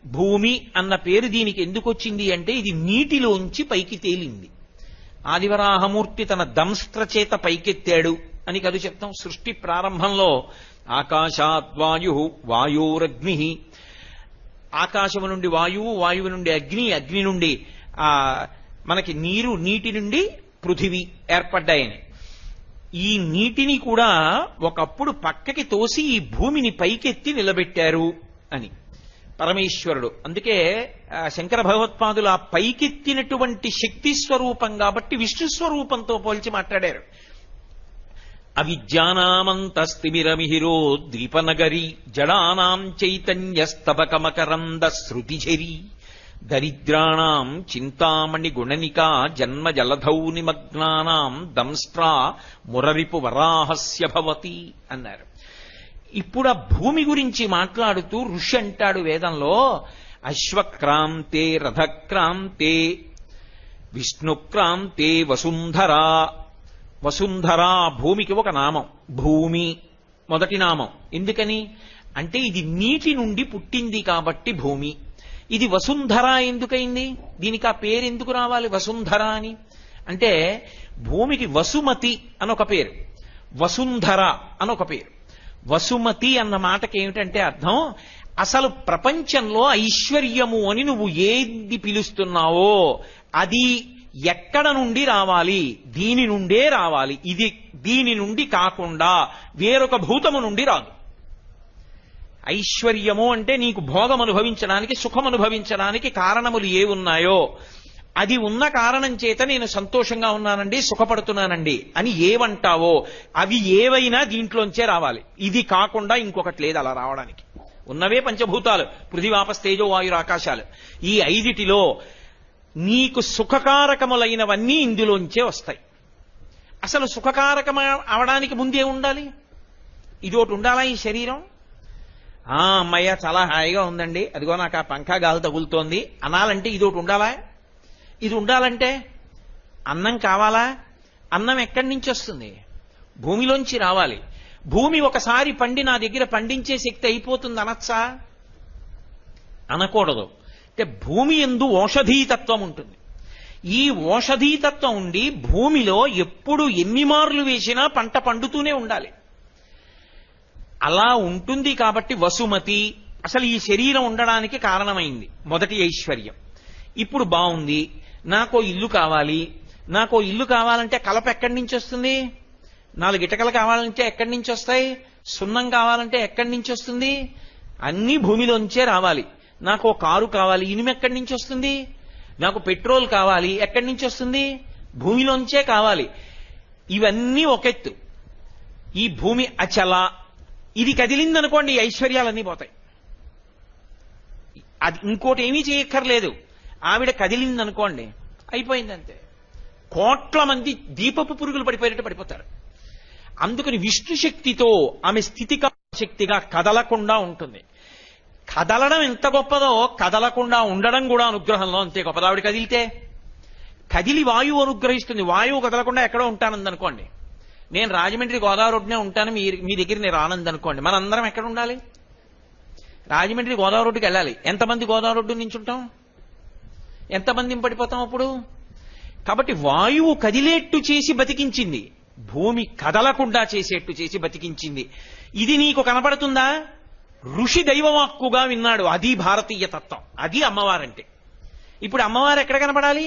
భూమి అన్న పేరు దీనికి ఎందుకు వచ్చింది అంటే ఇది నీటిలోంచి పైకి తేలింది. ఆదివరాహమూర్తి తన దంస్త్ర చేత పైకెత్తాడు అని కదు చెప్తాం. సృష్టి ప్రారంభంలో ఆకాశాద్వాయు వాయోరగ్ని, ఆకాశము నుండి వాయువు, వాయువు నుండి అగ్ని, అగ్ని నుండి మనకి నీరు, నీటి నుండి పృథివీ ఏర్పడ్డాయని. ఈ నీటిని కూడా ఒకప్పుడు పక్కకి తోసి ఈ భూమిని పైకెత్తి నిలబెట్టారు అని పరమేశ్వరుడు. అందుకే శంకర భగవత్పాదులు ఆ పైకెత్తినటువంటి శక్తి స్వరూపం కాబట్టి విష్ణు స్వరూపంతో పోల్చి మాట్లాడారు. అవిద్యానామంతస్తిమిరమిహిరో ద్వీపనగరి జడానాం చైతన్యస్తబకమకరంద శృతిఝరి దరిద్రాణం చింతామణి గుణనికా జన్మ జలధౌ నిమగ్నానాం దంస్ట్రా మురరిపు వరాహస్య భవతి అన్నారు. ఇప్పుడు ఆ భూమి గురించి మాట్లాడుతూ ఋషి అంటాడు వేదంలో, అశ్వక్రాంతే రథక్రాంతే విష్ణుక్రాంతే వసుంధరా. వసుంధర భూమికి ఒక నామం. భూమి మొదటి నామం. ఎందుకని అంటే ఇది నీటి నుండి పుట్టింది కాబట్టి భూమి. ఇది వసుంధర ఎందుకైంది? దీనికి ఆ పేరు ఎందుకు రావాలి వసుంధర అని? అంటే భూమికి వసుమతి అనొక పేరు, వసుంధర అనొక పేరు. వసుమతి అన్న మాటకి ఏమిటంటే అర్థం అసలు ప్రపంచంలో ఐశ్వర్యము అని నువ్వు ఏది పిలుస్తున్నావో అది ఎక్కడ నుండి రావాలి? దీని నుండే రావాలి. ఇది దీని నుండి కాకుండా వేరొక భూతము నుండి రాదు. ఐశ్వర్యము అంటే నీకు భోగం అనుభవించడానికి, సుఖం అనుభవించడానికి కారణములు ఏ ఉన్నాయో అది ఉన్న కారణం చేత నేను సంతోషంగా ఉన్నానండి, సుఖపడుతున్నానండి అని ఏవంటావో అవి ఏవైనా దీంట్లోంచే రావాలి. ఇది కాకుండా ఇంకొకటి లేదు అలా రావడానికి. ఉన్నవే పంచభూతాలు, పృథివాపస్ తేజో వాయురు ఆకాశాలు. ఈ ఐదిటిలో నీకు సుఖకారకములైనవన్నీ ఇందులోంచే వస్తాయి. అసలు సుఖకారకం అవడానికి ముందే ఉండాలి. ఇదోటి ఉండాలా ఈ శరీరం? అమ్మయ్య చాలా హాయిగా ఉందండి, అదిగో నాకు ఆ పంఖా గాలి తగులుతోంది అనాలంటే ఇదోటి ఉండాలా? ఇది ఉండాలంటే అన్నం కావాలా? అన్నం ఎక్కడి నుంచి వస్తుంది? భూమిలోంచి రావాలి. భూమి ఒకసారి పండి నా దగ్గర పండించే శక్తి అయిపోతుంది అనొచ్చా? అనకూడదు. అంటే భూమి యందు ఓషధీతత్వం ఉంటుంది. ఈ ఓషధీతత్వం ఉండి భూమిలో ఎప్పుడు ఎన్ని మార్లు వేసినా పంట పండుతూనే ఉండాలి. అలా ఉంటుంది కాబట్టి వసుమతి అసలు ఈ శరీరం ఉండడానికి కారణమైంది. మొదటి ఐశ్వర్యం. ఇప్పుడు బాగుంది, నాకో ఇల్లు కావాలి. నాకో ఇల్లు కావాలంటే కలప ఎక్కడి నుంచి వస్తుంది? 4 ఇటకలు కావాలంటే ఎక్కడి నుంచి వస్తాయి? సున్నం కావాలంటే ఎక్కడి నుంచి వస్తుంది? అన్నీ భూమిలోంచే రావాలి. నాకు కారు కావాలి, ఇనుము ఎక్కడి నుంచి వస్తుంది? నాకు పెట్రోల్ కావాలి, ఎక్కడి నుంచి వస్తుంది? భూమిలోంచే కావాలి. ఇవన్నీ ఒకెత్తు. ఈ భూమి అచల, ఇది కదిలిందనుకోండి ఐశ్వర్యాలన్నీ పోతాయి. అది ఇంకోటి ఏమీ చేయక్కర్లేదు. ఆవిడ కదిలిందనుకోండి అయిపోయిందంతే. కోట్ల మంది దీపపు పురుగులు పడిపోయేటట్టు పడిపోతారు. అందుకని విష్ణు శక్తితో ఆమె స్థితిక శక్తిగా కదలకుండా ఉంటుంది. కదలడం ఎంత గొప్పదో కదలకుండా ఉండడం కూడా అనుగ్రహంలో అంతే గొప్పది. ఆవిడ కదిలితే కదిలి వాయువు అనుగ్రహిస్తుంది. వాయువు కదలకుండా ఎక్కడో ఉంటానందనుకోండి, నేను రాజమండ్రి గోదావరి రోడ్డునే ఉంటాను, మీ దగ్గర నేను రానందనుకోండి, మనందరం ఎక్కడ ఉండాలి? రాజమండ్రి గోదావరి రోడ్డుకి వెళ్ళాలి. ఎంతమంది గోదావరి రోడ్డు నుంచి ఉంటాం? ఎంతమంది పడిపోతాం అప్పుడు? కాబట్టి వాయువు కదిలేట్టు చేసి బతికించింది, భూమి కదలకుండా చేసేట్టు చేసి బతికించింది. ఇది నీకు కనపడుతుందా? ఋషి దైవవాక్కుగా విన్నాడు. అది భారతీయ తత్వం, అది అమ్మవారంటే. ఇప్పుడు అమ్మవారు ఎక్కడ కనపడాలి?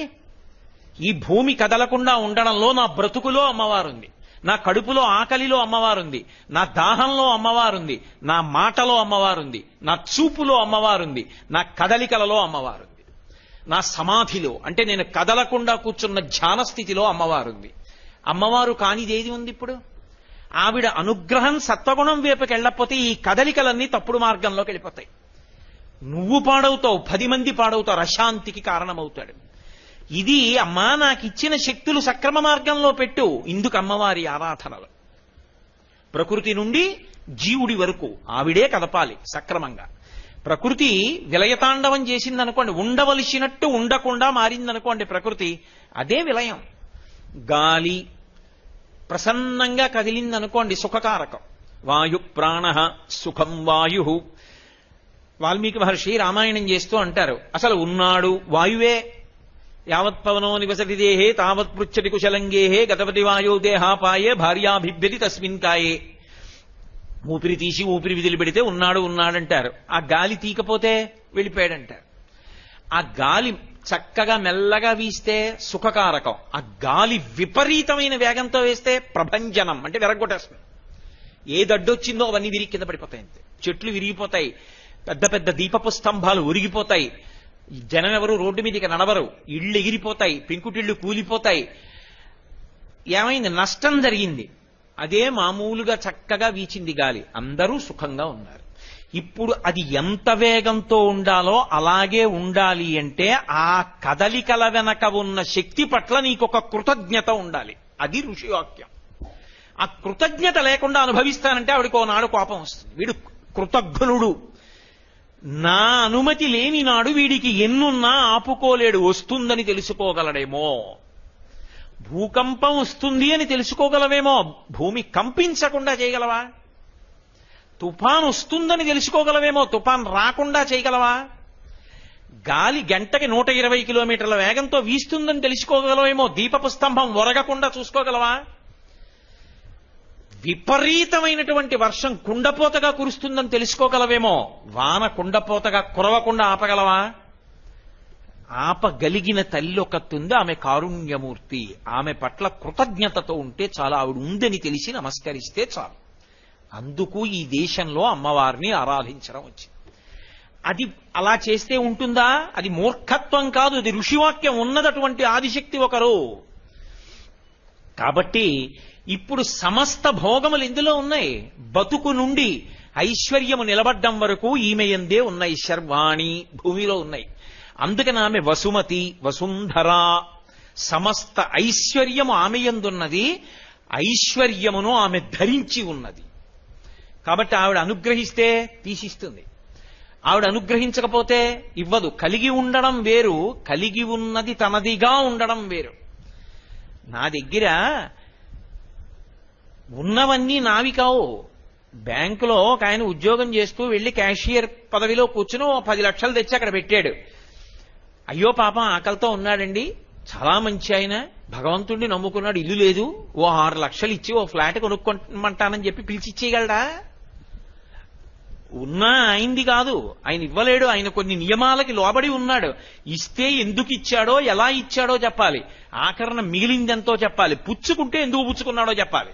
ఈ భూమి కదలకుండా ఉండడంలో నా బ్రతుకులో అమ్మవారుంది, నా కడుపులో ఆకలిలో అమ్మవారుంది, నా దాహంలో అమ్మవారుంది, నా మాటలో అమ్మవారుంది, నా చూపులో అమ్మవారుంది, నా కదలికలలో అమ్మవారుంది, నా సమాధిలో అంటే నేను కదలకుండా కూర్చున్న ధ్యాన స్థితిలో అమ్మవారుంది. అమ్మవారు కానిదేది ఉంది ఇప్పుడు? ఆవిడ అనుగ్రహం సత్వగుణం వైపుకి వెళ్ళకపోతే ఈ కదలికలన్నీ తప్పుడు మార్గంలోకి వెళ్ళిపోతాయి. నువ్వు పాడవుతావు, 10 మంది పాడవుతారు, అశాంతికి కారణమవుతాడు. ఇది అమ్మా నాకు ఇచ్చిన శక్తులు సక్రమ మార్గంలో పెట్టు. ఇందుకు అమ్మవారి ఆరాధనలు. ప్రకృతి నుండి జీవుడి వరకు ఆవిడే కదపాలి సక్రమంగా. ప్రకృతి విలయతాండవం చేసిందనుకోండి, ఉండవలసినట్టు ఉండకుండా మారిందనుకోండి ప్రకృతి, అదే విలయం. గాలి ప్రసన్నంగా కదిలిందనుకోండి సుఖకారకం. వాయు ప్రాణ సుఖం వాయు. వాల్మీకి మహర్షి రామాయణం చేస్తూ అంటారు, అసలు ఉన్నాడు వాయువే. యావత్ పవనో నివసతి దేహే తావత్ పృచ్చతి కుశలంగేహే గతపతి వాయో దేహాపాయే భార్యాభిభ్యతి తస్మిన్ కాయే. ఊపిరి తీసి ఊపిరి విదిలి పెడితే ఉన్నాడు ఉన్నాడంటారు. ఆ గాలి తీకపోతే వెళ్ళిపోయాడంటారు. ఆ గాలి చక్కగా మెల్లగా వీస్తే సుఖకారకం. ఆ గాలి విపరీతమైన వేగంతో వేస్తే ప్రభంజనం అంటే విరగొట్టేస్తుంది. ఏ దడ్డొచ్చిందో అవన్నీ విరిగి కింద పడిపోతాయి అంతే. చెట్లు విరిగిపోతాయి, పెద్ద పెద్ద దీపపు స్తంభాలు ఒరిగిపోతాయి, జనం ఎవరు రోడ్డు మీదకి నడవరు, ఇళ్ళు ఎగిరిపోతాయి, పెంకుటిళ్ళు కూలిపోతాయి. ఏమైంది? నష్టం జరిగింది. అదే మామూలుగా చక్కగా వీచింది గాలి, అందరూ సుఖంగా ఉన్నారు. ఇప్పుడు అది ఎంత వేగంతో ఉండాలో అలాగే ఉండాలి అంటే ఆ కదలికల వెనక ఉన్న శక్తి పట్ల నీకొక కృతజ్ఞత ఉండాలి. అది ఋషి వాక్యం. ఆ కృతజ్ఞత లేకుండా అనుభవిస్తానంటే ఆవిడకో నాడు కోపం వస్తుంది. వీడు కృతజ్ఞుడు, నా అనుమతి లేని నాడు వీడికి ఎన్నున్నా ఆపుకోలేడు. వస్తుందని తెలుసుకోగలడేమో, భూకంపం వస్తుంది అని తెలుసుకోగలవేమో, భూమి కంపించకుండా చేయగలవా? తుఫాన్ వస్తుందని తెలుసుకోగలవేమో, తుఫాన్ రాకుండా చేయగలవా? గాలి గంటకి 120 కిలోమీటర్ల వేగంతో వీస్తుందని తెలుసుకోగలవేమో, దీపపు స్తంభం ఒరగకుండా చూసుకోగలవా? విపరీతమైనటువంటి వర్షం కుండపోతగా కురుస్తుందని తెలుసుకోగలవేమో, వాన కుండపోతగా కురవకుండా ఆపగలవా? ఆపగలిగిన తల్లి ఒకతుంది, ఆమె కారుణ్యమూర్తి. ఆమె పట్ల కృతజ్ఞతతో ఉంటే చాలా, ఆవిడ ఉందని తెలిసి నమస్కరిస్తే చాలు. అందుకు ఈ దేశంలో అమ్మవారిని ఆరాధించడం వచ్చింది. అది అలా చేస్తే ఉంటుందా? అది మూర్ఖత్వం కాదు, అది ఋషివాక్యం ఉన్నదటువంటి ఆదిశక్తి ఒకరు. కాబట్టి ఇప్పుడు సమస్త భోగములు ఇందులో ఉన్నాయి. బతుకు నుండి ఐశ్వర్యము నిలబడ్డం వరకు ఈమె యందే ఉన్నాయి. శర్వాణి భూమిలో ఉన్నాయి. అందుకని ఆమె వసుమతి, వసుంధర. సమస్త ఐశ్వర్యము ఆమె యందున్నది, ఐశ్వర్యమును ఆమె ధరించి ఉన్నది. కాబట్టి ఆవిడ అనుగ్రహిస్తే తీసిస్తుంది, ఆవిడ అనుగ్రహించకపోతే ఇవ్వదు. కలిగి ఉండడం వేరు, కలిగి ఉన్నది తనదిగా ఉండడం వేరు. నా దగ్గర ఉన్నవన్నీ నావి కావు. బ్యాంకులో ఒక ఆయన ఉద్యోగం చేస్తూ వెళ్లి క్యాషియర్ పదవిలో కూర్చుని 10 లక్షలు తెచ్చి అక్కడ పెట్టాడు. అయ్యో పాపం ఆకలితో ఉన్నాడండి, చాలా మంచి ఆయన, భగవంతుడిని నమ్ముకున్నాడు, ఇల్లు లేదు, ఓ 6 లక్షలు ఇచ్చి ఓ ఫ్లాట్ కొనుక్కోమంటానని చెప్పి పిలిచి ఇచ్చేయగలడా? ఉన్నా ఆయనది కాదు, ఆయన ఇవ్వలేడు. ఆయన కొన్ని నియమాలకి లోబడి ఉన్నాడు. ఇస్తే ఎందుకు ఇచ్చాడో, ఎలా ఇచ్చాడో చెప్పాలి. ఆఖరణ మిగిలిందెంతో చెప్పాలి. పుచ్చుకుంటే ఎందుకు పుచ్చుకున్నాడో చెప్పాలి.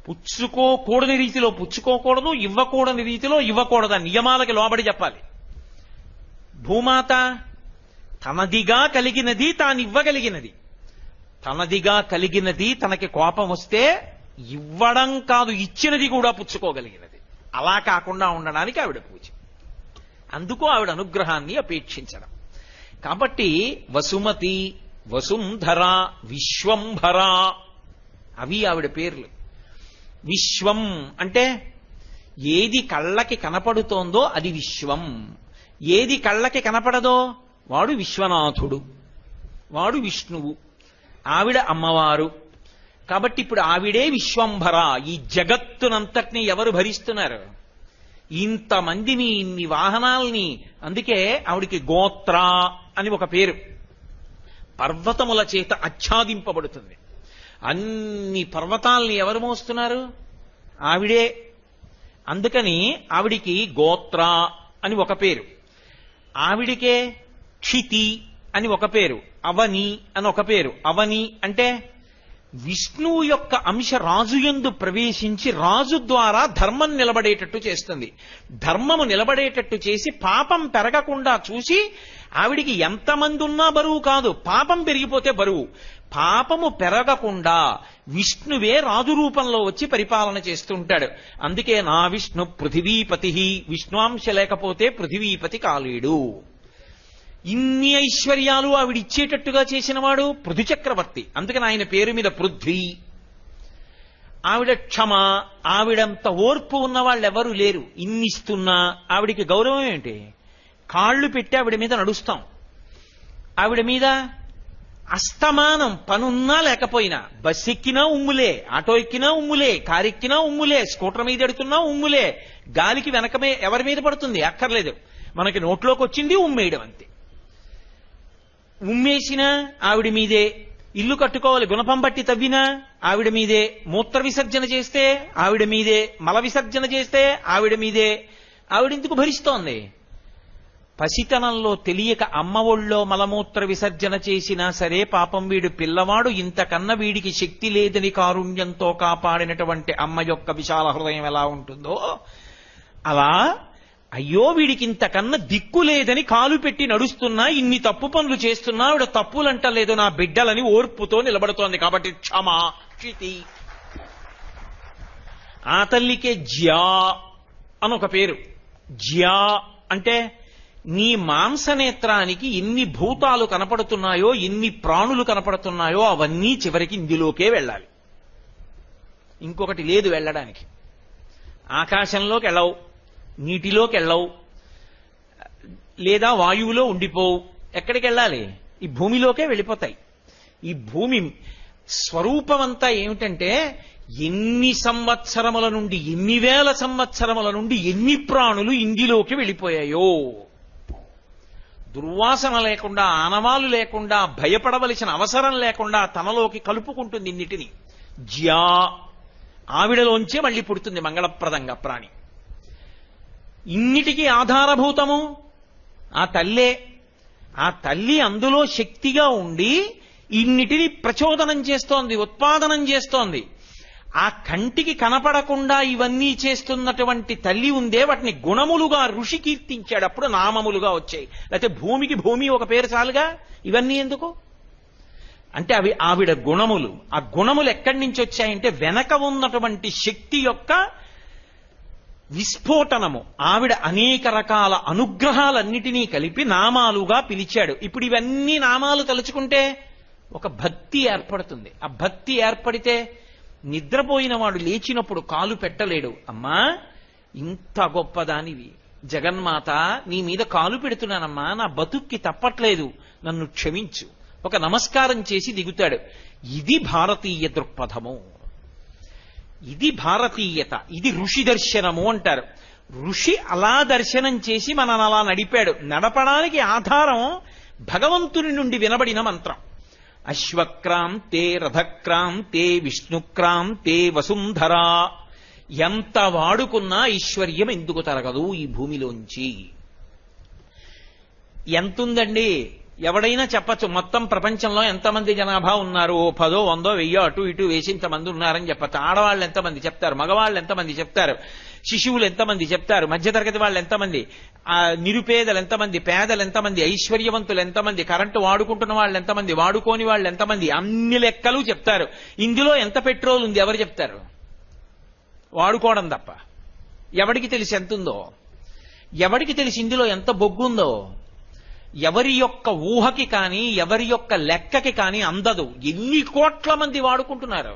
పుచ్చుకోకూడని రీతిలో పుచ్చుకోకూడదు, ఇవ్వకూడని రీతిలో ఇవ్వకూడదు, నియమాలకి లోబడి చెప్పాలి. భూమాత తనదిగా కలిగినది తానివ్వగలిగినది. తనదిగా కలిగినది తనకి కోపం వస్తే ఇవ్వడం కాదు, ఇచ్చినది కూడా పుచ్చుకోగలిగినది. అలా కాకుండా ఉండడానికి ఆవిడ పూజ. అందుకు ఆవిడ అనుగ్రహాన్ని అపేక్షించడం. కాబట్టి వసుమతి, వసుంధర, విశ్వంభర అవి ఆవిడ పేర్లు. విశ్వం అంటే ఏది కళ్ళకి కనపడుతోందో అది విశ్వం, ఏది కళ్ళకి కనపడదో వాడు విశ్వనాథుడు, వాడు విష్ణువు, ఆవిడ అమ్మవారు. కాబట్టి ఇప్పుడు ఆవిడే విశ్వంభర. ఈ జగత్తునంతటినీ ఎవరు భరిస్తున్నారు? ఇంతమందిని, ఇన్ని వాహనాల్ని. అందుకే ఆవిడికి గోత్ర అని ఒక పేరు. పర్వతముల చేత ఆచ్ఛాదింపబడుతుంది. అన్ని పర్వతాల్ని ఎవరు మోస్తున్నారు? ఆవిడే. అందుకని ఆవిడికి గోత్ర అని ఒక పేరు. ఆవిడికే క్షితి అని ఒక పేరు, అవని అని ఒక పేరు. అవని అంటే విష్ణువు యొక్క అంశ రాజుయందు ప్రవేశించి రాజు ద్వారా ధర్మం నిలబడేటట్టు చేస్తుంది. ధర్మము నిలబడేటట్టు చేసి పాపం పెరగకుండా చూసి, ఆవిడికి ఎంతమంది ఉన్నా బరువు కాదు, పాపం పెరిగిపోతే బరువు. పాపము పెరగకుండా విష్ణువే రాజు రూపంలో వచ్చి పరిపాలన చేస్తుంటాడు. అందుకే నా విష్ణు పృథివీపతి, విష్ణువాంశ లేకపోతే పృథివీపతి కాలేడు. ఇన్ని ఐశ్వర్యాలు ఆవిడిచ్చేటట్టుగా చేసినవాడు పృథు చక్రవర్తి. అందుకని ఆయన పేరు మీద పృథ్వీ. ఆవిడ క్షమ, ఆవిడంత ఓర్పు ఉన్న వాళ్ళు ఎవరు లేరు. ఇన్నిస్తున్నా ఆవిడికి గౌరవం ఏంటి? కాళ్ళు పెట్టి ఆవిడ మీద నడుస్తాం. ఆవిడ మీద అస్తమానం పనున్నా లేకపోయినా, బస్ ఎక్కినా ఉమ్ములే, ఆటో ఎక్కినా ఉమ్ములే, కారు ఎక్కినా ఉమ్ములే, స్కూటర్ మీద ఎడుతున్నా ఉమ్ములే. గాలికి వెనకమే ఎవరి మీద పడుతుంది? అక్కర్లేదు, మనకి నోట్లోకి వచ్చింది ఉమ్మేయడం అంతే. ఉమ్మేసినా ఆవిడ మీదే. ఇల్లు కట్టుకోవాలి, గుణపం బట్టి తవ్వినా ఆవిడ మీదే. మూత్ర విసర్జన చేస్తే ఆవిడ మీదే. మల విసర్జన చేస్తే ఆవిడ మీదే. ఆవిడెందుకు భరిస్తోంది? పసితనంలో తెలియక అమ్మ ఒళ్ళో మలమూత్ర విసర్జన చేసినా సరే పాపం వీడు పిల్లవాడు, ఇంతకన్నా వీడికి శక్తి లేదని కారుణ్యంతో కాపాడినటువంటి అమ్మ యొక్క విశాల హృదయం ఎలా ఉంటుందో అలా, అయ్యో వీడికి ఇంతకన్నా దిక్కు లేదని కాలు పెట్టి నడుస్తున్నా, ఇన్ని తప్పు పనులు చేస్తున్నా ఆవిడ తప్పులంటలేదు నా బిడ్డలని ఓర్పుతో నిలబడుతోంది. కాబట్టి క్షమా క్షితి. ఆ తల్లికే జ్యా అని ఒక పేరు. జ్యా అంటే నీ మాంసనేత్రానికి ఎన్ని భూతాలు కనపడుతున్నాయో, ఎన్ని ప్రాణులు కనపడుతున్నాయో అవన్నీ చివరికి ఇందులోకే వెళ్ళాలి. ఇంకొకటి లేదు వెళ్ళడానికి. ఆకాశంలోకి వెళ్ళవు, నీటిలోకి వెళ్ళవు, లేదా వాయువులో ఉండిపోవు. ఎక్కడికి వెళ్ళాలి? ఈ భూమిలోకే వెళ్ళిపోతాయి. ఈ భూమి స్వరూపమంతా ఏమిటంటే, ఎన్ని సంవత్సరముల నుండి, ఎన్ని వేల సంవత్సరముల నుండి ఎన్ని ప్రాణులు ఇందులోకి వెళ్ళిపోయాయో. దుర్వాసన లేకుండా, ఆనవాలు లేకుండా, భయపడవలసిన అవసరం లేకుండా తనలోకి కలుపుకుంటుంది ఇన్నిటిని. జ్యా ఆవిడలోంచే మళ్ళీ పుడుతుంది మంగళప్రదంగా ప్రాణి. ఇన్నిటికీ ఆధారభూతము ఆ తల్లే. ఆ తల్లి అందులో శక్తిగా ఉండి ఇన్నిటిని ప్రచోదనం చేస్తోంది, ఉత్పాదనం చేస్తోంది. ఆ కంటికి కనపడకుండా ఇవన్నీ చేస్తున్నటువంటి తల్లి ఉందే, వాటిని గుణములుగా ఋషి కీర్తించాడు. అప్పుడు నామములుగా వచ్చాయి. లేకపోతే భూమికి భూమి ఒక పేరు చాలుగా, ఇవన్నీ ఎందుకు అంటే అవి ఆవిడ గుణములు. ఆ గుణములు ఎక్కడి నుంచి వచ్చాయంటే వెనక ఉన్నటువంటి శక్తి యొక్క విస్ఫోటనము. ఆవిడ అనేక రకాల అనుగ్రహాలన్నిటినీ కలిపి నామాలుగా పిలిచాడు. ఇప్పుడు ఇవన్నీ నామాలు తలుచుకుంటే ఒక భక్తి ఏర్పడుతుంది. ఆ భక్తి ఏర్పడితే నిద్రపోయిన వాడు లేచినప్పుడు కాలు పెట్టలేడు. అమ్మా ఇంత గొప్పదానివి జగన్మాత, నీ మీద కాలు పెడుతున్నానమ్మా, నా బతుక్కి తప్పట్లేదు, నన్ను క్షమించు, ఒక నమస్కారం చేసి దిగుతాడు. ఇది భారతీయ దృక్పథము, ఇది భారతీయత, ఇది ఋషి దర్శనము అంటారు. ఋషి అలా దర్శనం చేసి మనల్ని అలా నడిపాడు. నడపడానికి ఆధారం భగవంతుని నుండి వినబడిన మంత్రం. అశ్వక్రాంతే రథక్రాంతే విష్ణుక్రాంతే వసుంధరా. ఎంత వాడుకున్నా ఐశ్వర్యం ఎందుకు తరగదు ఈ భూమిలోంచి. ఎంతుందండి ఎవడైనా చెప్పచ్చు, మొత్తం ప్రపంచంలో ఎంతమంది జనాభా ఉన్నారు, 10, 100, 1000 అటు ఇటు వేసి ఇంతమంది ఉన్నారని చెప్పచ్చు. ఆడవాళ్ళు ఎంతమంది చెప్తారు, మగవాళ్ళు ఎంతమంది చెప్తారు, శిశువులు ఎంతమంది చెప్తారు, మధ్యతరగతి వాళ్ళు ఎంతమంది, నిరుపేదలు ఎంతమంది, పేదలు ఎంతమంది, ఐశ్వర్యవంతులు ఎంతమంది, కరెంటు వాడుకుంటున్న వాళ్ళు ఎంతమంది, వాడుకోని వాళ్ళు ఎంతమంది, అన్ని లెక్కలు చెప్తారు. ఇందులో ఎంత పెట్రోల్ ఉంది ఎవరు చెప్తారు? వాడుకోవడం తప్ప ఎవడికి తెలిసి ఎంతుందో, ఎవడికి తెలిసి ఇందులో ఎంత బొగ్గుందో. ఎవరి యొక్క ఊహకి కానీ ఎవరి యొక్క లెక్కకి కానీ అందదు. ఎన్ని కోట్ల మంది వాడుకుంటున్నారు.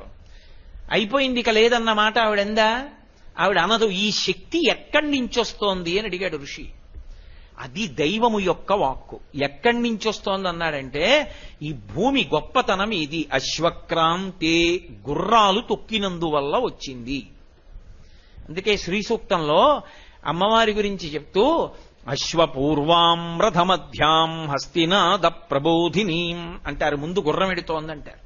అయిపోయింది ఇక లేదన్న మాట ఆవిడందా? ఆవిడ అనదు. ఈ శక్తి ఎక్కడి నుంచి వస్తోంది అని అడిగాడు ఋషి. అది దైవము యొక్క వాక్కు. ఎక్కడి నుంచి వస్తోంది అన్నాడంటే ఈ భూమి గొప్పతనం ఇది. అశ్వక్రాంతే, గుర్రాలు తొక్కినందువల్ల వచ్చింది. అందుకే శ్రీ సూక్తంలో అమ్మవారి గురించి చెప్తూ అశ్వపూర్వాం రథమధ్యాం హస్తినాద ప్రబోధినీం అంటారు. ముందు గుర్రం ఎడుతోందంటారు.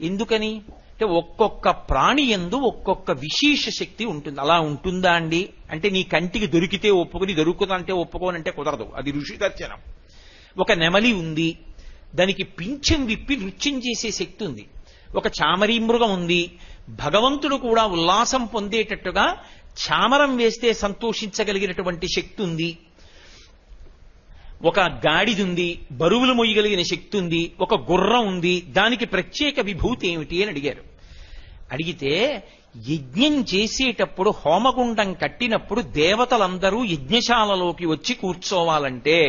ఎందుకని అంటే ఒక్కొక్క ప్రాణి యందు ఒక్కొక్క విశేష శక్తి ఉంటుంది. అలా ఉంటుందా అండి అంటే నీ కంటికి దొరికితే ఒప్పుకొని, దొరుకుతుందంటే ఒప్పుకోనంటే కుదరదు. అది ఋషి దర్శనం. ఒక నెమలి ఉంది, దానికి పింఛం విప్పి నృత్యం చేసే శక్తి ఉంది. ఒక చామరీ మృగం ఉంది, భగవంతుడు కూడా ఉల్లాసం పొందేటట్టుగా చామరం వేస్తే సంతోషించగలిగినటువంటి శక్తి ఉంది. ఒక గాడిద ఉంది, బరువులు మొయ్యగలిగిన శక్తి ఉంది. ఒక గుర్రం ఉంది, దానికి ప్రత్యేక విభూతి ఏమిటి అని అడిగారు. అడిగితే యజ్ఞం చేసేటప్పుడు హోమగుండం కట్టినప్పుడు దేవతలందరూ యజ్ఞశాలలోకి వచ్చి కూర్చోవాలంటే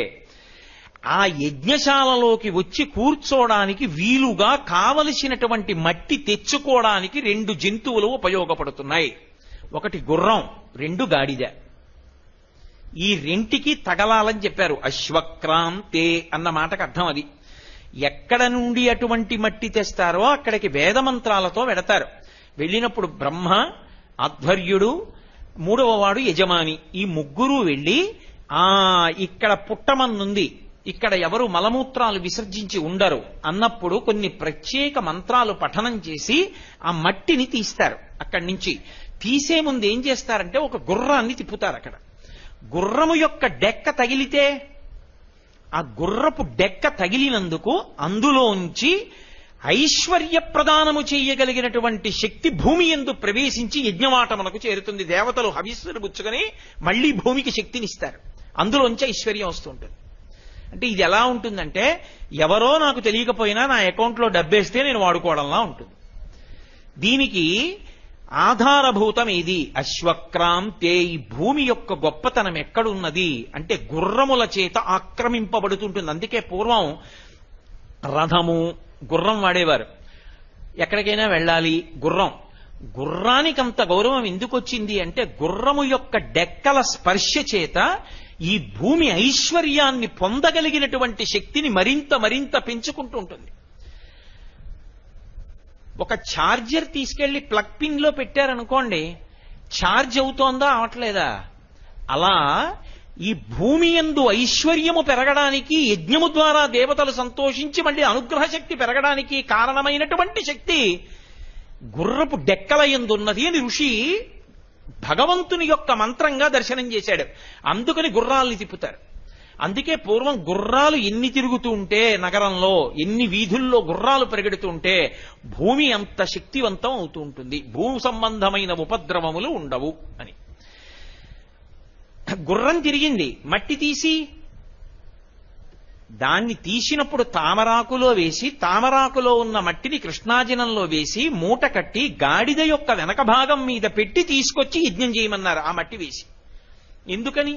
ఆ యజ్ఞశాలలోకి వచ్చి కూర్చోడానికి వీలుగా కావలసినటువంటి మట్టి తెచ్చుకోవడానికి 2 జంతువులు ఉపయోగపడుతున్నాయి. ఒకటి గుర్రం, 2 గాడిద. ఈ రెంటికి తగలాలని చెప్పారు. అశ్వక్రాంతే అన్న మాటకు అర్థం అది. ఎక్కడ నుండి అటువంటి మట్టి తెస్తారో అక్కడికి వేదమంత్రాలతో వెడతారు. వెళ్ళినప్పుడు బ్రహ్మ, ఆధ్వర్యుడు, 3వ వాడు యజమాని, ఈ ముగ్గురు వెళ్ళి ఇక్కడ పుట్టమన్నుంది, ఇక్కడ ఎవరు మలమూత్రాలు విసర్జించి ఉండరు అన్నప్పుడు కొన్ని ప్రత్యేక మంత్రాలు పఠనం చేసి ఆ మట్టిని తీస్తారు. అక్కడి నుంచి తీసే ముందు ఏం చేస్తారంటే ఒక గుర్రాన్ని తిప్పుతారు. అక్కడ గుర్రము యొక్క డెక్క తగిలితే ఆ గుర్రపు డెక్క తగిలినందుకు అందులోంచి ఐశ్వర్య ప్రదానము చేయగలిగినటువంటి శక్తి భూమి యందు ప్రవేశించి యజ్ఞవాటమునకు చేరుతుంది. దేవతలు హవిస్సులు పుచ్చుకొని మళ్లీ భూమికి శక్తినిస్తారు. అందులోంచి ఐశ్వర్యం వస్తుంటుంది. అంటే ఇది ఎలా ఉంటుందంటే ఎవరో నాకు తెలియకపోయినా నా అకౌంట్లో డబ్బేస్తే నేను వాడుకోవడంలా ఉంటుంది. దీనికి ఆధారభూతం ఏది? అశ్వక్రాంతే. ఈ భూమి యొక్క గొప్పతనం ఎక్కడున్నది అంటే గుర్రముల చేత ఆక్రమింపబడుతుంటుంది. అందుకే పూర్వం రథము, గుర్రం వాడేవారు. ఎక్కడికైనా వెళ్ళాలి గుర్రానికంత గౌరవం ఎందుకు వచ్చింది అంటే గుర్రము యొక్క డెక్కల స్పర్శ చేత ఈ భూమి ఐశ్వర్యాన్ని పొందగలిగినటువంటి శక్తిని మరింత మరింత పెంచుకుంటూ ఉంటుంది. ఒక ఛార్జర్ తీసుకెళ్లి ప్లగ్ పిన్ లో పెట్టారనుకోండి, ఛార్జ్ అవుతోందా అవట్లేదా? అలా ఈ భూమి యందు ఐశ్వర్యము పెరగడానికి యజ్ఞము ద్వారా దేవతలు సంతోషించి మళ్ళీ అనుగ్రహ శక్తి పెరగడానికి కారణమైనటువంటి శక్తి గుర్రపు డెక్కల యందున్నది అని ఋషి భగవంతుని యొక్క మంత్రంగా దర్శనం చేశాడు. అందుకని గుర్రాల్ని తిప్పుతారు. అందుకే పూర్వం గుర్రాలు ఎన్ని తిరుగుతూ ఉంటే నగరంలో, ఎన్ని వీధుల్లో గుర్రాలు పరిగెడుతూ ఉంటే భూమి అంత శక్తివంతం అవుతూ ఉంటుంది, భూ సంబంధమైన ఉపద్రవములు ఉండవు అని. గుర్రం తిరిగింది, మట్టి తీసి దాన్ని తీసినప్పుడు తామరాకులో వేసి, తామరాకులో ఉన్న మట్టిని కృష్ణాజనంలో వేసి మూట కట్టి గాడిద యొక్క వెనక భాగం మీద పెట్టి తీసుకొచ్చి యజ్ఞం చేయమన్నారు ఆ మట్టి వేసి. ఎందుకని?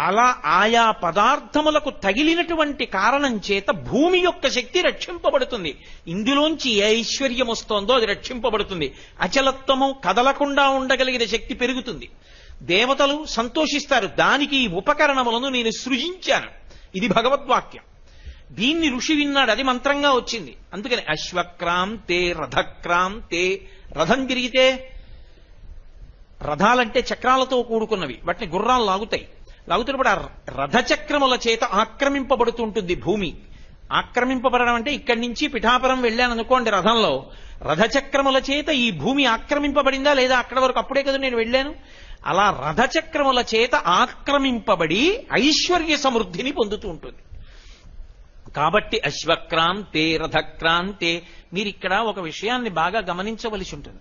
అలా ఆయా పదార్థములకు తగిలినటువంటి కారణం చేత భూమి యొక్క శక్తి రక్షింపబడుతుంది. ఇందులోంచి ఏ ఐశ్వర్యం వస్తోందో అది రక్షింపబడుతుంది. అచలత్వము, కదలకుండా ఉండగలిగిన శక్తి పెరుగుతుంది. దేవతలు సంతోషిస్తారు, దానికి ఈ ఉపకరణములను నేను సృజించాను. ఇది భగవద్వాక్యం. దీన్ని ఋషి విన్నాడు, అది మంత్రంగా వచ్చింది. అందుకని అశ్వక్రాంతే రథక్రాంతే. రథం తిరిగితే, రథాలంటే చక్రాలతో కూడుకున్నవి, వాటిని గుర్రాలు లాగుతాయి. లాగుతున్నప్పుడు ఆ రథచక్రముల చేత ఆక్రమింపబడుతుంటుంది భూమి. ఆక్రమింపబడడం అంటే ఇక్కడి నుంచి పిఠాపురం వెళ్ళాననుకోండి రథంలో, రథచక్రముల చేత ఈ భూమి ఆక్రమింపబడిందా లేదా? అక్కడ వరకు అప్పుడే కదా నేను వెళ్ళాను. అలా రథచక్రముల చేత ఆక్రమింపబడి ఐశ్వర్య సమృద్ధిని పొందుతూ ఉంటుంది. కాబట్టి అశ్వక్రాంతే రథక్రాంతే. మీరు ఇక్కడ ఒక విషయాన్ని బాగా గమనించవలసి ఉంటుంది.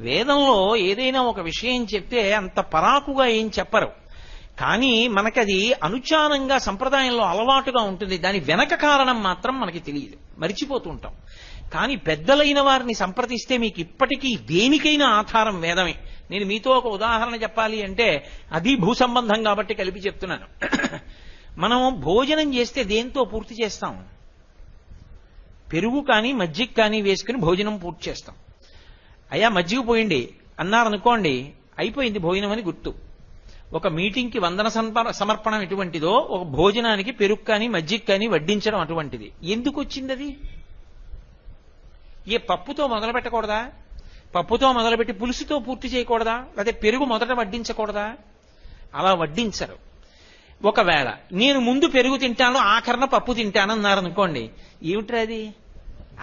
వేదంలో ఏదైనా ఒక విషయం చెప్తే అంత పరాకుగా ఏం చెప్పరు, కానీ మనకది అనుచానంగా సంప్రదాయంలో అలవాటుగా ఉంటుంది. దాని వెనక కారణం మాత్రం మనకి తెలియదు, మరిచిపోతూ ఉంటాం. కానీ పెద్దలైన వారిని సంప్రదిస్తే మీకు ఇప్పటికీ దేనికైనా ఆధారం వేదమే. నేను మీతో ఒక ఉదాహరణ చెప్పాలి అంటే అది భూ సంబంధం కాబట్టి కలిపి చెప్తున్నాను. మనం భోజనం చేస్తే దేంతో పూర్తి చేస్తాం? పెరుగు కానీ మజ్జిగ కానీ వేసుకుని భోజనం పూర్తి చేస్తాం. అయ్యా మజ్జిగ పోయింది అన్నారనుకోండి, అయిపోయింది భోజనం అని గుర్తు. ఒక మీటింగ్కి వందన సమర్పణం ఎటువంటిదో, ఒక భోజనానికి పెరుగు కానీ మజ్జిగ కానీ వడ్డించడం అటువంటిది. ఎందుకు వచ్చింది అది? ఏ పప్పుతో మొదలు పెట్టకూడదా? పప్పుతో మొదలుపెట్టి పులుసుతో పూర్తి చేయకూడదా? లేకపోతే పెరుగు మొదట వడ్డించకూడదా? అలా వడ్డించరు. ఒకవేళ నేను ముందు పెరుగు తింటాను ఆఖరణ పప్పు తింటాను అన్నారనుకోండి, ఏమిట్రా అది?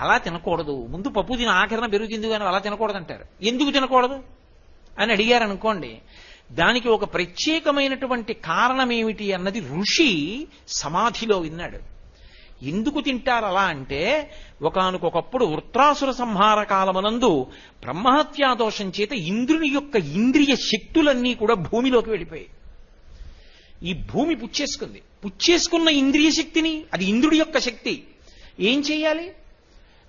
అలా తినకూడదు, ముందు పప్పు తిని ఆఖరణ పెరుగు తిందు కానీ అలా తినకూడదు అంటారు. ఎందుకు తినకూడదు అని అడిగారనుకోండి, దానికి ఒక ప్రత్యేకమైనటువంటి కారణం ఏమిటి అన్నది ఋషి సమాధిలో విన్నాడు. ఎందుకు తింటారు అలా అంటే, ఒకానొకప్పుడు వృత్రాసుర సంహార కాలమునందు బ్రహ్మహత్యాదోషం చేత ఇంద్రుని యొక్క ఇంద్రియ శక్తులన్నీ కూడా భూమిలోకి వెళ్ళిపోయాయి. ఈ భూమి పుచ్చేసుకున్న ఇంద్రియ శక్తిని, అది ఇంద్రుడి యొక్క శక్తి, ఏం చేయాలి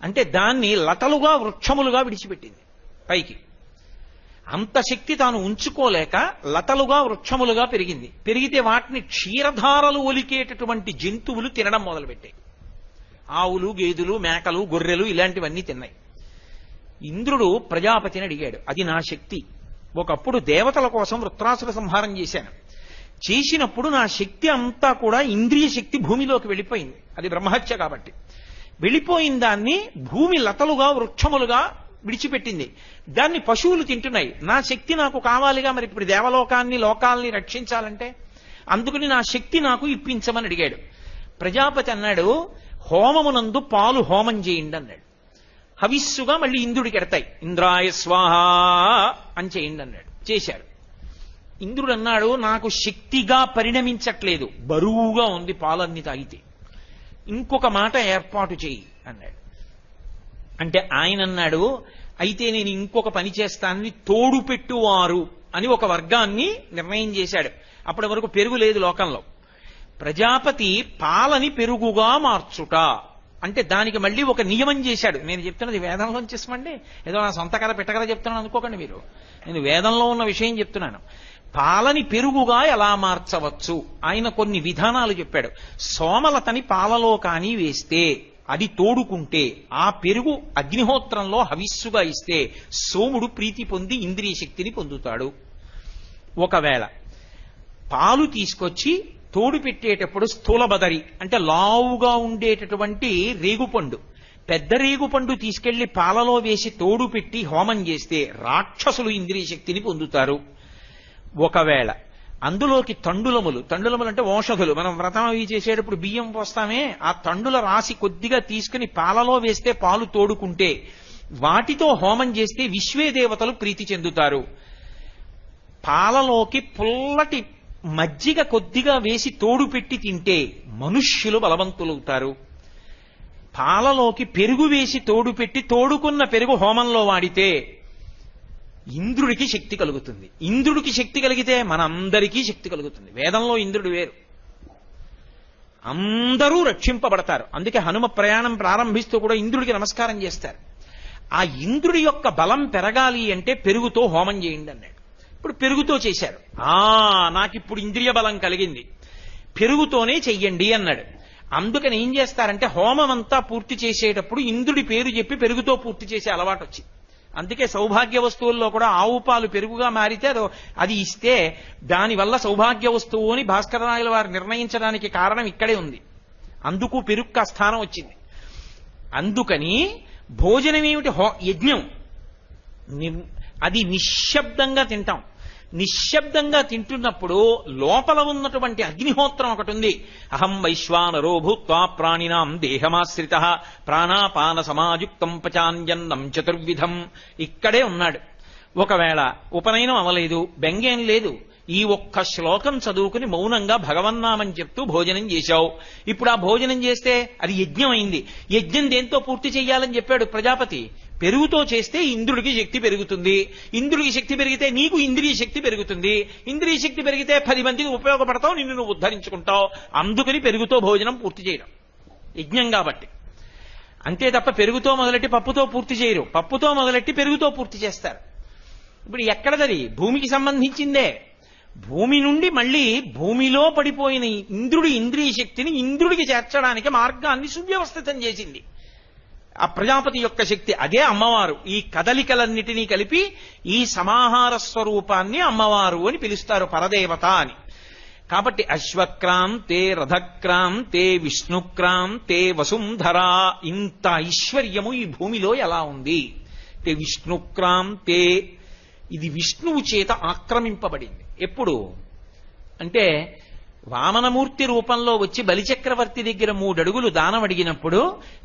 అంటే దాన్ని లతలుగా వృక్షములుగా విడిచిపెట్టింది పైకి. అంత శక్తి తాను ఉంచుకోలేక లతలుగా వృక్షములుగా పెరిగితే వాటిని క్షీరధారలు ఒలికేటటువంటి జంతువులు తినడం మొదలుపెట్టాయి. ఆవులు, గేదెలు, మేకలు, గొర్రెలు ఇలాంటివన్నీ తిన్నాయి. ఇంద్రుడు ప్రజాపతిని అడిగాడు, అది నా శక్తి. ఒకప్పుడు దేవతల కోసం వృత్రాసుర సంహారం చేసినప్పుడు నా శక్తి అంతా కూడా ఇంద్రియ శక్తి భూమిలోకి వెళ్ళిపోయింది. అది బ్రహ్మహత్య కాబట్టి. వెళ్ళిపోయిన దాన్ని భూమి లతలుగా వృక్షములుగా విడిచిపెట్టింది. దాన్ని పశువులు తింటున్నాయి. నా శక్తి నాకు కావాలిగా, మరి ఇప్పుడు దేవలోకాన్ని లోకాల్ని రక్షించాలంటే, అందుకని నా శక్తి నాకు ఇప్పించమని అడిగాడు. ప్రజాపతి అన్నాడు, హోమమునందు పాలు హోమం చేయండి అన్నాడు. హవిస్సుగా మళ్ళీ ఇంద్రుడికి ఎడతాయి. ఇంద్రాయ స్వాహ అని చేయండి అన్నాడు. చేశారు. ఇంద్రుడు అన్నాడు, నాకు శక్తిగా పరిణమించట్లేదు, బరువుగా ఉంది పాలన్నీ తాగితే, ఇంకొక మాట ఏర్పాటు చేయి అన్నాడు. అంటే ఆయన అన్నాడు, అయితే నేను ఇంకొక పని చేస్తానని తోడు పెట్టువారు అని ఒక వర్గాన్ని నిర్ణయం చేశాడు. అప్పటి వరకు పెరుగు లేదు లోకంలో. ప్రజాపతి పాలని పెరుగుగా మార్చుట అంటే దానికి మళ్ళీ ఒక నియమం చేశాడు. నేను చెప్తున్నది వేదంలో చేసామండి, ఏదో నా సొంత కథ పెట్టకథ చెప్తున్నాను అనుకోకండి మీరు. నేను వేదంలో ఉన్న విషయం చెప్తున్నాను. పాలని పెరుగుగా ఎలా మార్చవచ్చు ఆయన కొన్ని విధానాలు చెప్పాడు. సోమలతని పాలలో కానీ వేస్తే, అది తోడుకుంటే, ఆ పెరుగు అగ్నిహోత్రంలో హవిస్సుగా ఇస్తే సోముడు ప్రీతి పొంది ఇంద్రియ శక్తిని పొందుతాడు. ఒకవేళ పాలు తీసుకొచ్చి తోడు పెట్టేటప్పుడు స్థూలబదరి అంటే లావుగా ఉండేటటువంటి రేగుపండు, పెద్ద రేగుపండు తీసుకెళ్లి పాలలో వేసి తోడు పెట్టి హోమం చేస్తే రాక్షసులు ఇంద్రియ శక్తిని పొందుతారు. ఒకవేళ అందులోకి తండులములు అంటే ఓషధులు, మనం వ్రతం అవి చేసేటప్పుడు బియ్యం పోస్తామే, ఆ తండుల రాసి కొద్దిగా తీసుకుని పాలలో వేస్తే పాలు తోడుకుంటే వాటితో హోమం చేస్తే విశ్వే దేవతలు ప్రీతి చెందుతారు. పాలలోకి పుల్లటి మజ్జిగ కొద్దిగా వేసి తోడు పెట్టి తింటే మనుష్యులు బలవంతులవుతారు. పాలలోకి పెరుగు వేసి తోడు పెట్టి తోడుకున్న పెరుగు హోమంలో వాడితే ఇంద్రుడికి శక్తి కలుగుతుంది. ఇంద్రుడికి శక్తి కలిగితే మనందరికీ శక్తి కలుగుతుంది. వేదంలో ఇంద్రుడు వేరు, అందరూ రక్షింపబడతారు. అందుకే హనుమ ప్రయాణం ప్రారంభిస్తూ కూడా ఇంద్రుడికి నమస్కారం చేస్తారు. ఆ ఇంద్రుడి యొక్క బలం పెరగాలి అంటే పెరుగుతో హోమం చేయండి అన్నాడు. ఇప్పుడు పెరుగుతో చేశారు. నాకిప్పుడు ఇంద్రియ బలం కలిగింది, పెరుగుతోనే చెయ్యండి అన్నాడు. అందుకని ఏం చేస్తారంటే హోమం అంతా పూర్తి చేసేటప్పుడు ఇంద్రుడి పేరు చెప్పి పెరుగుతో పూర్తి చేసే అలవాటు వచ్చింది. అందుకే సౌభాగ్య వస్తువుల్లో కూడా ఆవు పాలు పెరుగుగా మారితే అది ఇస్తే దానివల్ల సౌభాగ్య వస్తువు అని భాస్కరరాయల వారు నిర్ణయించడానికి కారణం ఇక్కడే ఉంది. అందుకు పెరుగు ఆ స్థానం వచ్చింది. అందుకని భోజనం ఏమిటి? యజ్ఞం. అది నిశ్శబ్దంగా తింటాం. నిశ్శబ్దంగా తింటున్నప్పుడు లోపల ఉన్నటువంటి అగ్నిహోత్రం ఒకటి ఉంది. అహం వైశ్వానరో భూత్వా ప్రాణినాం దేహమాశ్రితః ప్రాణాపాన సమాయుక్తం పచాన్యన్నం చతుర్విధం. ఇక్కడే ఉన్నాడు. ఒకవేళ ఉపనయనం అవలేదు, బెంగేం లేదు, ఈ ఒక్క శ్లోకం చదువుకుని మౌనంగా భగవన్నామం చెప్తూ భోజనం చేశావు. ఇప్పుడు ఆ భోజనం చేస్తే అది యజ్ఞం అయింది. యజ్ఞం దేంతో పూర్తి చెయ్యాలని చెప్పాడు ప్రజాపతి? పెరుగుతో చేస్తే ఇంద్రుడికి శక్తి పెరుగుతుంది. ఇంద్రుడికి శక్తి పెరిగితే నీకు ఇంద్రియ శక్తి పెరుగుతుంది. ఇంద్రియ శక్తి పెరిగితే 10 మందికి ఉపయోగపడతావు, నిన్ను నువ్వు ఉద్ధరించుకుంటావు. అందుకని పెరుగుతో భోజనం పూర్తి చేయడం యజ్ఞం కాబట్టి. అంతే తప్ప పెరుగుతో మొదలెట్టి పప్పుతో పూర్తి చేయరు. పప్పుతో మొదలెట్టి పెరుగుతో పూర్తి చేస్తారు. ఇప్పుడు ఎక్కడదది? భూమికి సంబంధించిందే. భూమి నుండి మళ్ళీ భూమిలో పడిపోయిన ఇంద్రుడి ఇంద్రియ శక్తిని ఇంద్రుడికి చేర్చడానికి మార్గాన్ని సువ్యవస్థితం చేసింది ఆ ప్రజాపతి యొక్క శక్తి. అదే అమ్మవారు. ఈ కదలికలన్నిటినీ కలిపి ఈ సమాహార స్వరూపాన్ని అమ్మవారు అని పిలుస్తారు, పరదేవత అని. కాబట్టి అశ్వక్రాంతే రథక్రాంతే విష్ణుక్రాంతే వసుంధరా. ఇంత ఐశ్వర్యము ఈ భూమిలో ఎలా ఉంది అంటే విష్ణుక్రాంతే, ఇది విష్ణువు చేత ఆక్రమింపబడింది. ఎప్పుడు అంటే వామనమూర్తి రూపంలో వచ్చి బలిచక్రవర్తి దగ్గర 3 అడుగులు దానం అడిగినప్పుడు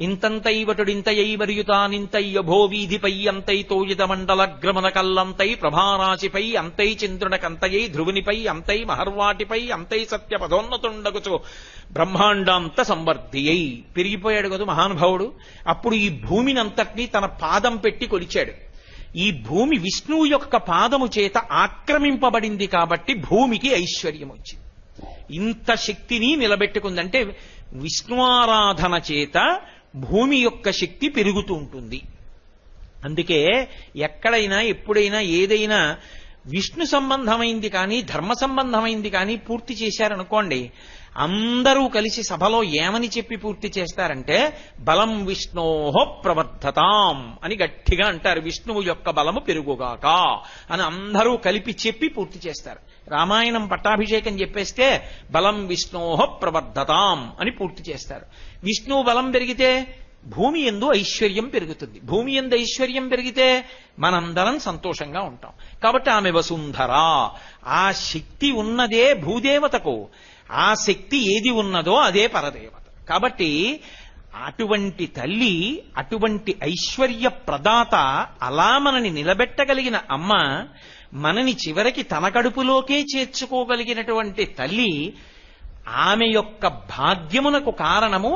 ఇంతంతైవటుడింతయై వరియుతానింతయ్యభో వీధిపై అంతై తోయిద మండలగ్రమణ కల్లంతై ప్రభారాశిపై అంతై చంద్రునకంతయై ధ్రువునిపై అంతై మహర్వాటిపై అంతై సత్యపదోన్నతుండగుచు బ్రహ్మాండాంత సంవర్ధి అయి పెరిగిపోయాడు కదా మహానుభావుడు. అప్పుడు ఈ భూమిని అంతటినీ తన పాదం పెట్టి కొలిచాడు. ఈ భూమి విష్ణువు యొక్క పాదము చేత ఆక్రమింపబడింది కాబట్టి భూమికి ఐశ్వర్యం వచ్చింది. ఇంత శక్తిని నిలబెట్టుకుందంటే విష్ణువారాధన చేత భూమి యొక్క శక్తి పెరుగుతూ ఉంటుంది. అందుకే ఎక్కడైనా ఎప్పుడైనా ఏదైనా విష్ణు సంబంధమైంది కానీ ధర్మ సంబంధమైంది కానీ పూర్తి చేశారనుకోండి, అందరూ కలిసి సభలో ఏమని చెప్పి పూర్తి చేస్తారంటే బలం విష్ణోహ ప్రవర్ధతాం అని గట్టిగా అంటారు. విష్ణువు యొక్క బలము పెరుగుగాక అని అందరూ కలిపి చెప్పి పూర్తి చేస్తారు. రామాయణం పట్టాభిషేకం చెప్పేస్తే బలం విష్ణోహ ప్రవర్ధతాం అని పూర్తి చేస్తారు. విష్ణువు బలం పెరిగితే భూమి యందు ఐశ్వర్యం పెరుగుతుంది. భూమి యందు ఐశ్వర్యం పెరిగితే మనందరం సంతోషంగా ఉంటాం. కాబట్టి ఆమె వసుంధర. ఆ శక్తి ఉన్నదే భూదేవతకు. ఆ శక్తి ఏది ఉన్నదో అదే పరదేవత. కాబట్టి అటువంటి తల్లి, అటువంటి ఐశ్వర్య ప్రదాత, అలా మనని నిలబెట్టగలిగిన అమ్మ, మనని చివరికి తన కడుపులోకే చేర్చుకోగలిగినటువంటి తల్లి, ఆమె యొక్క భాగ్యమునకు కారణము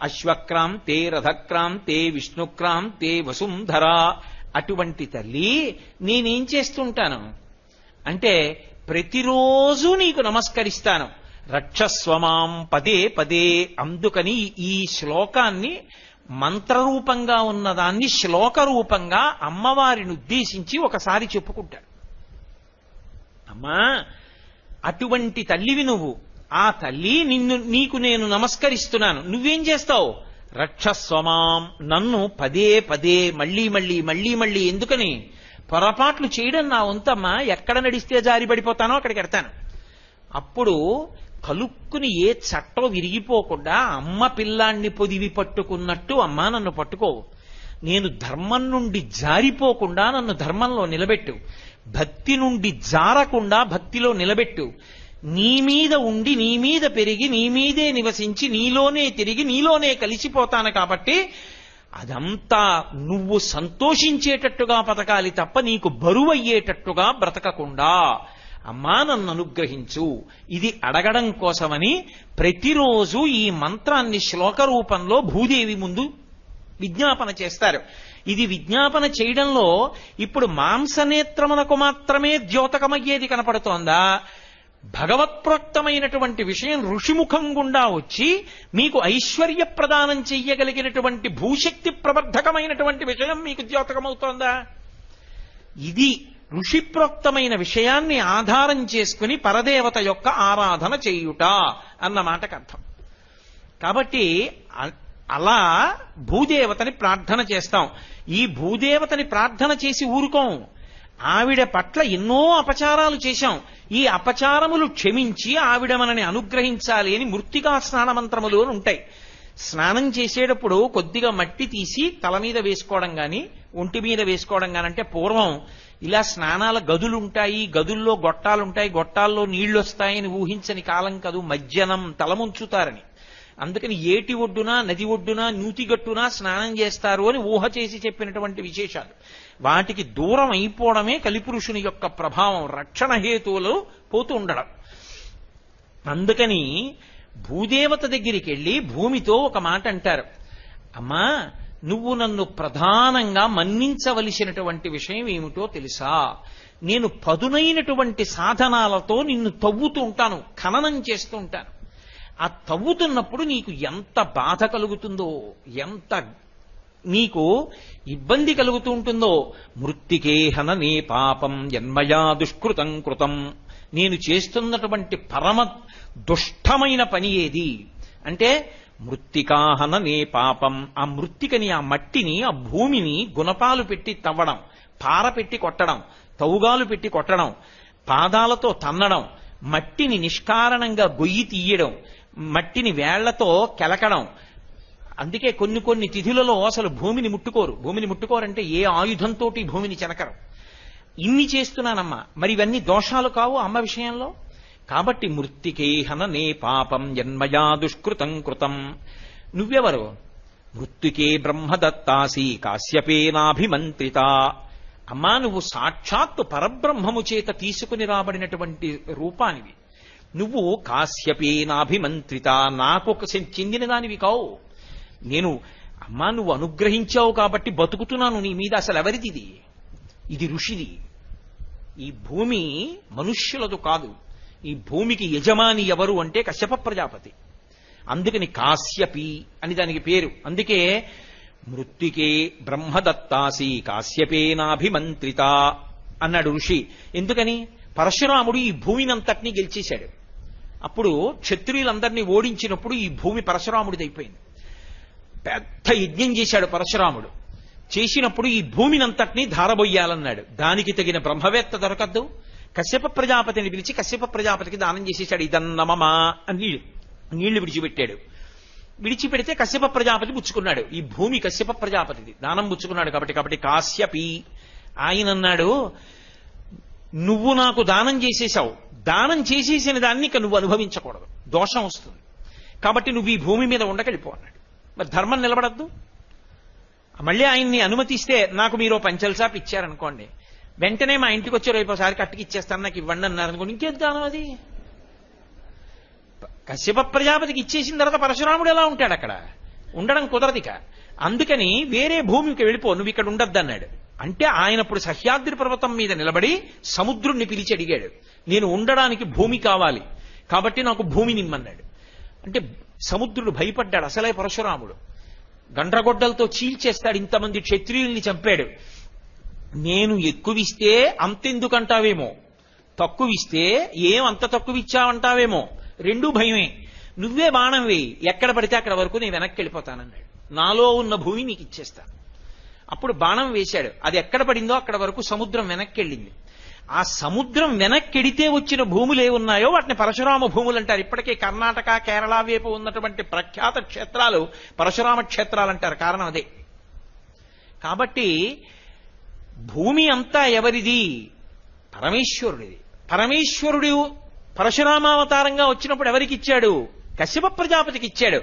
అశ్వక్రాంతే రథక్రాంతే విష్ణుక్రాంతే వసుంధర. అటువంటి తల్లి నేనేం చేస్తుంటాను అంటే ప్రతిరోజు నీకు నమస్కరిస్తాను. రక్షస్వమాం పదే పదే. అందుకని ఈ శ్లోకాన్ని మంత్రరూపంగా ఉన్నదాన్ని శ్లోక రూపంగా అమ్మవారిని ఉద్దేశించి ఒకసారి చెప్పుకుంటాడు. అమ్మా, అటువంటి తల్లివి నువ్వు. ఆ తల్లి నీకు నేను నమస్కరిస్తున్నాను. నువ్వేం చేస్తావు? రక్షస్వమాం, నన్ను పదే పదే మళ్ళీ మళ్ళీ మళ్ళీ మళ్ళీ. ఎందుకని? పొరపాట్లు చేయడం నా వంతమ్మా. ఎక్కడ నడిస్తే జారి పడిపోతానో అక్కడికి ఎడతాను. అప్పుడు కలుక్కుని ఏ చట్టం విరిగిపోకుండా అమ్మ పిల్లాన్ని పొదివి పట్టుకున్నట్టు అమ్మా నన్ను పట్టుకోవు. నేను ధర్మం నుండి జారిపోకుండా నన్ను ధర్మంలో నిలబెట్టు. భక్తి నుండి జారకుండా భక్తిలో నిలబెట్టు. నీ మీద ఉండి, నీ మీద పెరిగి, నీ మీదే నివసించి, నీలోనే తిరిగి, నీలోనే కలిసిపోతాను. కాబట్టి అదంతా నువ్వు సంతోషించేటట్టుగా బతకాలి తప్ప నీకు బరువయ్యేటట్టుగా బ్రతకకుండా అమ్మా నన్ను అనుగ్రహించు ఇది అడగడం కోసమని ప్రతిరోజు ఈ మంత్రాన్ని శ్లోక రూపంలో భూదేవి ముందు విజ్ఞాపన చేస్తారు. ఇది విజ్ఞాపన చేయడంలో ఇప్పుడు మాంసనేత్రమునకు మాత్రమే ద్యోతకమయ్యేది కనపడుతోందా, భగవత్ప్రోక్తమైనటువంటి విషయం ఋషిముఖం గుండా వచ్చి మీకు ఐశ్వర్య ప్రదానం చెయ్యగలిగినటువంటి భూశక్తి ప్రవర్ధకమైనటువంటి విషయం మీకు ద్యోతకమవుతోందా? ఇది ఋషిప్రోక్తమైన విషయాన్ని ఆధారం చేసుకుని పరదేవత యొక్క ఆరాధన చేయుట అన్న మాటకు అర్థం. కాబట్టి అలా భూదేవతని ప్రార్థన చేస్తాం. ఈ భూదేవతని ప్రార్థన చేసి ఊరుకోం. ఆవిడ పట్ల ఎన్నో అపచారాలు చేశాం. ఈ అపచారములు క్షమించి ఆవిడ మనని అనుగ్రహించాలి అని మృత్తికా స్నాన మంత్రములు ఉంటాయి. స్నానం చేసేటప్పుడు కొద్దిగా మట్టి తీసి తల మీద వేసుకోవడం గాని ఒంటి మీద వేసుకోవడం గాని, అంటే పూర్వం ఇలా స్నానాల గదులుంటాయి, గదుల్లో గొట్టాలుంటాయి, గొట్టాల్లో నీళ్లు వస్తాయని ఊహించని కాలం కాదు, మజ్జనం తలముంచుతారని. అందుకని ఏటి ఒడ్డున నది ఒడ్డున నూతిగట్టున స్నానం చేస్తారు అని ఊహ చేసి చెప్పినటువంటి విశేషాలు. వాటికి దూరం అయిపోవడమే కలిపురుషుని యొక్క ప్రభావం, రక్షణ హేతువులు పోతూ ఉండడం. అందుకని భూదేవత దగ్గరికి వెళ్ళి భూమితో ఒక మాట అంటారు, అమ్మా నువ్వు నన్ను ప్రధానంగా మన్నించవలసినటువంటి విషయం ఏమిటో తెలుసా? నేను పదునైనటువంటి సాధనాలతో నిన్ను తవ్వుతూ ఉంటాను, ఖననం చేస్తూ ఉంటాను. ఆ తవ్వుతున్నప్పుడు నీకు ఎంత బాధ కలుగుతుందో, ఎంత నీకు ఇబ్బంది కలుగుతూ ఉంటుందో. మృత్తికే హననే పాపం జన్మయా దుష్కృతం కృతం. నేను చేస్తున్నటువంటి పరమ దుష్టమైన పని ఏది అంటే మృత్తికాహననే పాపం. ఆ మృత్తికని, ఆ మట్టిని, ఆ భూమిని గుణపాలు పెట్టి తవ్వడం, పార పెట్టి కొట్టడం, తవుగాలు పెట్టి కొట్టడం, పాదాలతో తన్నడం, మట్టిని నిష్కారణంగా గొయ్యి తీయడం, మట్టిని వేళ్లతో కెలకడం. అందుకే కొన్ని కొన్ని తిథులలో అసలు భూమిని ముట్టుకోరు. భూమిని ముట్టుకోరంటే ఏ ఆయుధంతో భూమిని చెనకరు. ఇన్ని చేస్తున్నానమ్మా, మరి ఇవన్నీ దోషాలు కావు అమ్మ విషయంలో? కాబట్టి మృత్తికే హననే పాపం జన్మయా దుష్కృతం కృతం. నువ్వెవరు? మృత్తికే బ్రహ్మదత్తాసి కాశ్యపేనాభిమంత్రిత. అమ్మా నువ్వు సాక్షాత్తు పరబ్రహ్మము చేత తీసుకుని రాబడినటువంటి రూపానివి. నువ్వు కాశ్యపేనాభిమంత్రిత, నాకు చెందిన దానివి కావు. నేను అమ్మా నువ్వు అనుగ్రహించావు కాబట్టి బతుకుతున్నాను నీ మీద. అసలు ఎవరిది ఇది? ఇది ఋషిది. ఈ భూమి మనుష్యులదు కాదు. ఈ భూమికి యజమాని ఎవరు అంటే కశ్యప ప్రజాపతి. అందుకని కాశ్యపి అని దానికి పేరు. అందుకే మృత్తికే బ్రహ్మదత్తాసి కాశ్యపేనాభిమంత్రిత అన్నాడు ఋషి. ఎందుకని? పరశురాముడు ఈ భూమినంతటినీ గెలిచేశాడు. అప్పుడు క్షత్రియులందరినీ ఓడించినప్పుడు ఈ భూమి పరశురాముడిదైపోయింది. పెద్ద యజ్ఞం చేశాడు పరశురాముడు. చేసినప్పుడు ఈ భూమినంతటినీ ధారబొయ్యాలన్నాడు. దానికి తగిన బ్రహ్మవేత్త దొరకద్దు. కశ్యప ప్రజాపతిని పిలిచి కశ్యప ప్రజాపతికి దానం చేసేశాడు. ఇదన్నమమా అని నీళ్లు విడిచిపెట్టాడు. విడిచిపెడితే కశ్యప ప్రజాపతి పుచ్చుకున్నాడు. ఈ భూమి కశ్యప ప్రజాపతిది, దానం పుచ్చుకున్నాడు. కాబట్టి కాశ్యపి ఆయన అన్నాడు, నువ్వు నాకు దానం చేసేశావు, దానం చేసేసిన దాన్ని ఇక నువ్వు అనుభవించకూడదు, దోషం వస్తుంది. కాబట్టి నువ్వు ఈ భూమి మీద ఉండకెళ్ళిపో అన్నాడు. మరి ధర్మం నిలబడద్దు. మళ్ళీ ఆయన్ని అనుమతిస్తే నాకు మీరు పంచల్సాప్ ఇచ్చారనుకోండి, వెంటనే మా ఇంటికి వచ్చి రేపు ఒకసారి కట్టుకి ఇచ్చేస్తాను నాకు ఇవ్వండి అన్నారు అనుకోండి, ఇంకేం దానం అది? కశ్యప ప్రజాపతికి ఇచ్చేసిన తర్వాత పరశురాముడు ఎలా ఉంటాడు? అక్కడ ఉండడం కుదరదిక. అందుకని వేరే భూమికి వెళ్ళిపో, నువ్వు ఇక్కడ ఉండద్దు అన్నాడు. అంటే ఆయన ఇప్పుడు సహ్యాద్రి పర్వతం మీద నిలబడి సముద్రుణ్ణి పిలిచి అడిగాడు, నేను ఉండడానికి భూమి కావాలి కాబట్టి నాకు భూమిని ఇమ్మన్నాడు. అంటే సముద్రుడు భయపడ్డాడు. అసలే పరశురాముడు గండ్రగొడ్డలతో చీల్చేస్తాడు, ఇంతమంది క్షత్రియుల్ని చంపాడు. నేను ఎక్కువిస్తే అంతెందుకంటావేమో, తక్కువిస్తే ఏం అంత తక్కువ ఇచ్చావంటావేమో, రెండూ భయమే. నువ్వే బాణం వేయి, ఎక్కడ పడితే అక్కడ వరకు నేను వెనక్కి వెళ్ళిపోతానన్నాడు. నాలో ఉన్న భూమి నీకు ఇచ్చేస్తాను. అప్పుడు బాణం వేశాడు. అది ఎక్కడ పడిందో అక్కడ వరకు సముద్రం వెనక్కి వెళ్ళింది. ఆ సముద్రం వెనక్కెడితే వచ్చిన భూములు ఏమున్నాయో వాటిని పరశురామ భూములు అంటారు. ఇప్పటికే కర్ణాటక కేరళ వైపు ఉన్నటువంటి ప్రఖ్యాత క్షేత్రాలు పరశురామ క్షేత్రాలు అంటారు. కారణం అదే. కాబట్టి భూమి అంతా ఎవరిది? పరమేశ్వరుడిది. పరమేశ్వరుడు పరశురామావతారంగా వచ్చినప్పుడు ఎవరికి ఇచ్చాడు? కశ్యప ప్రజాపతికి ఇచ్చాడు.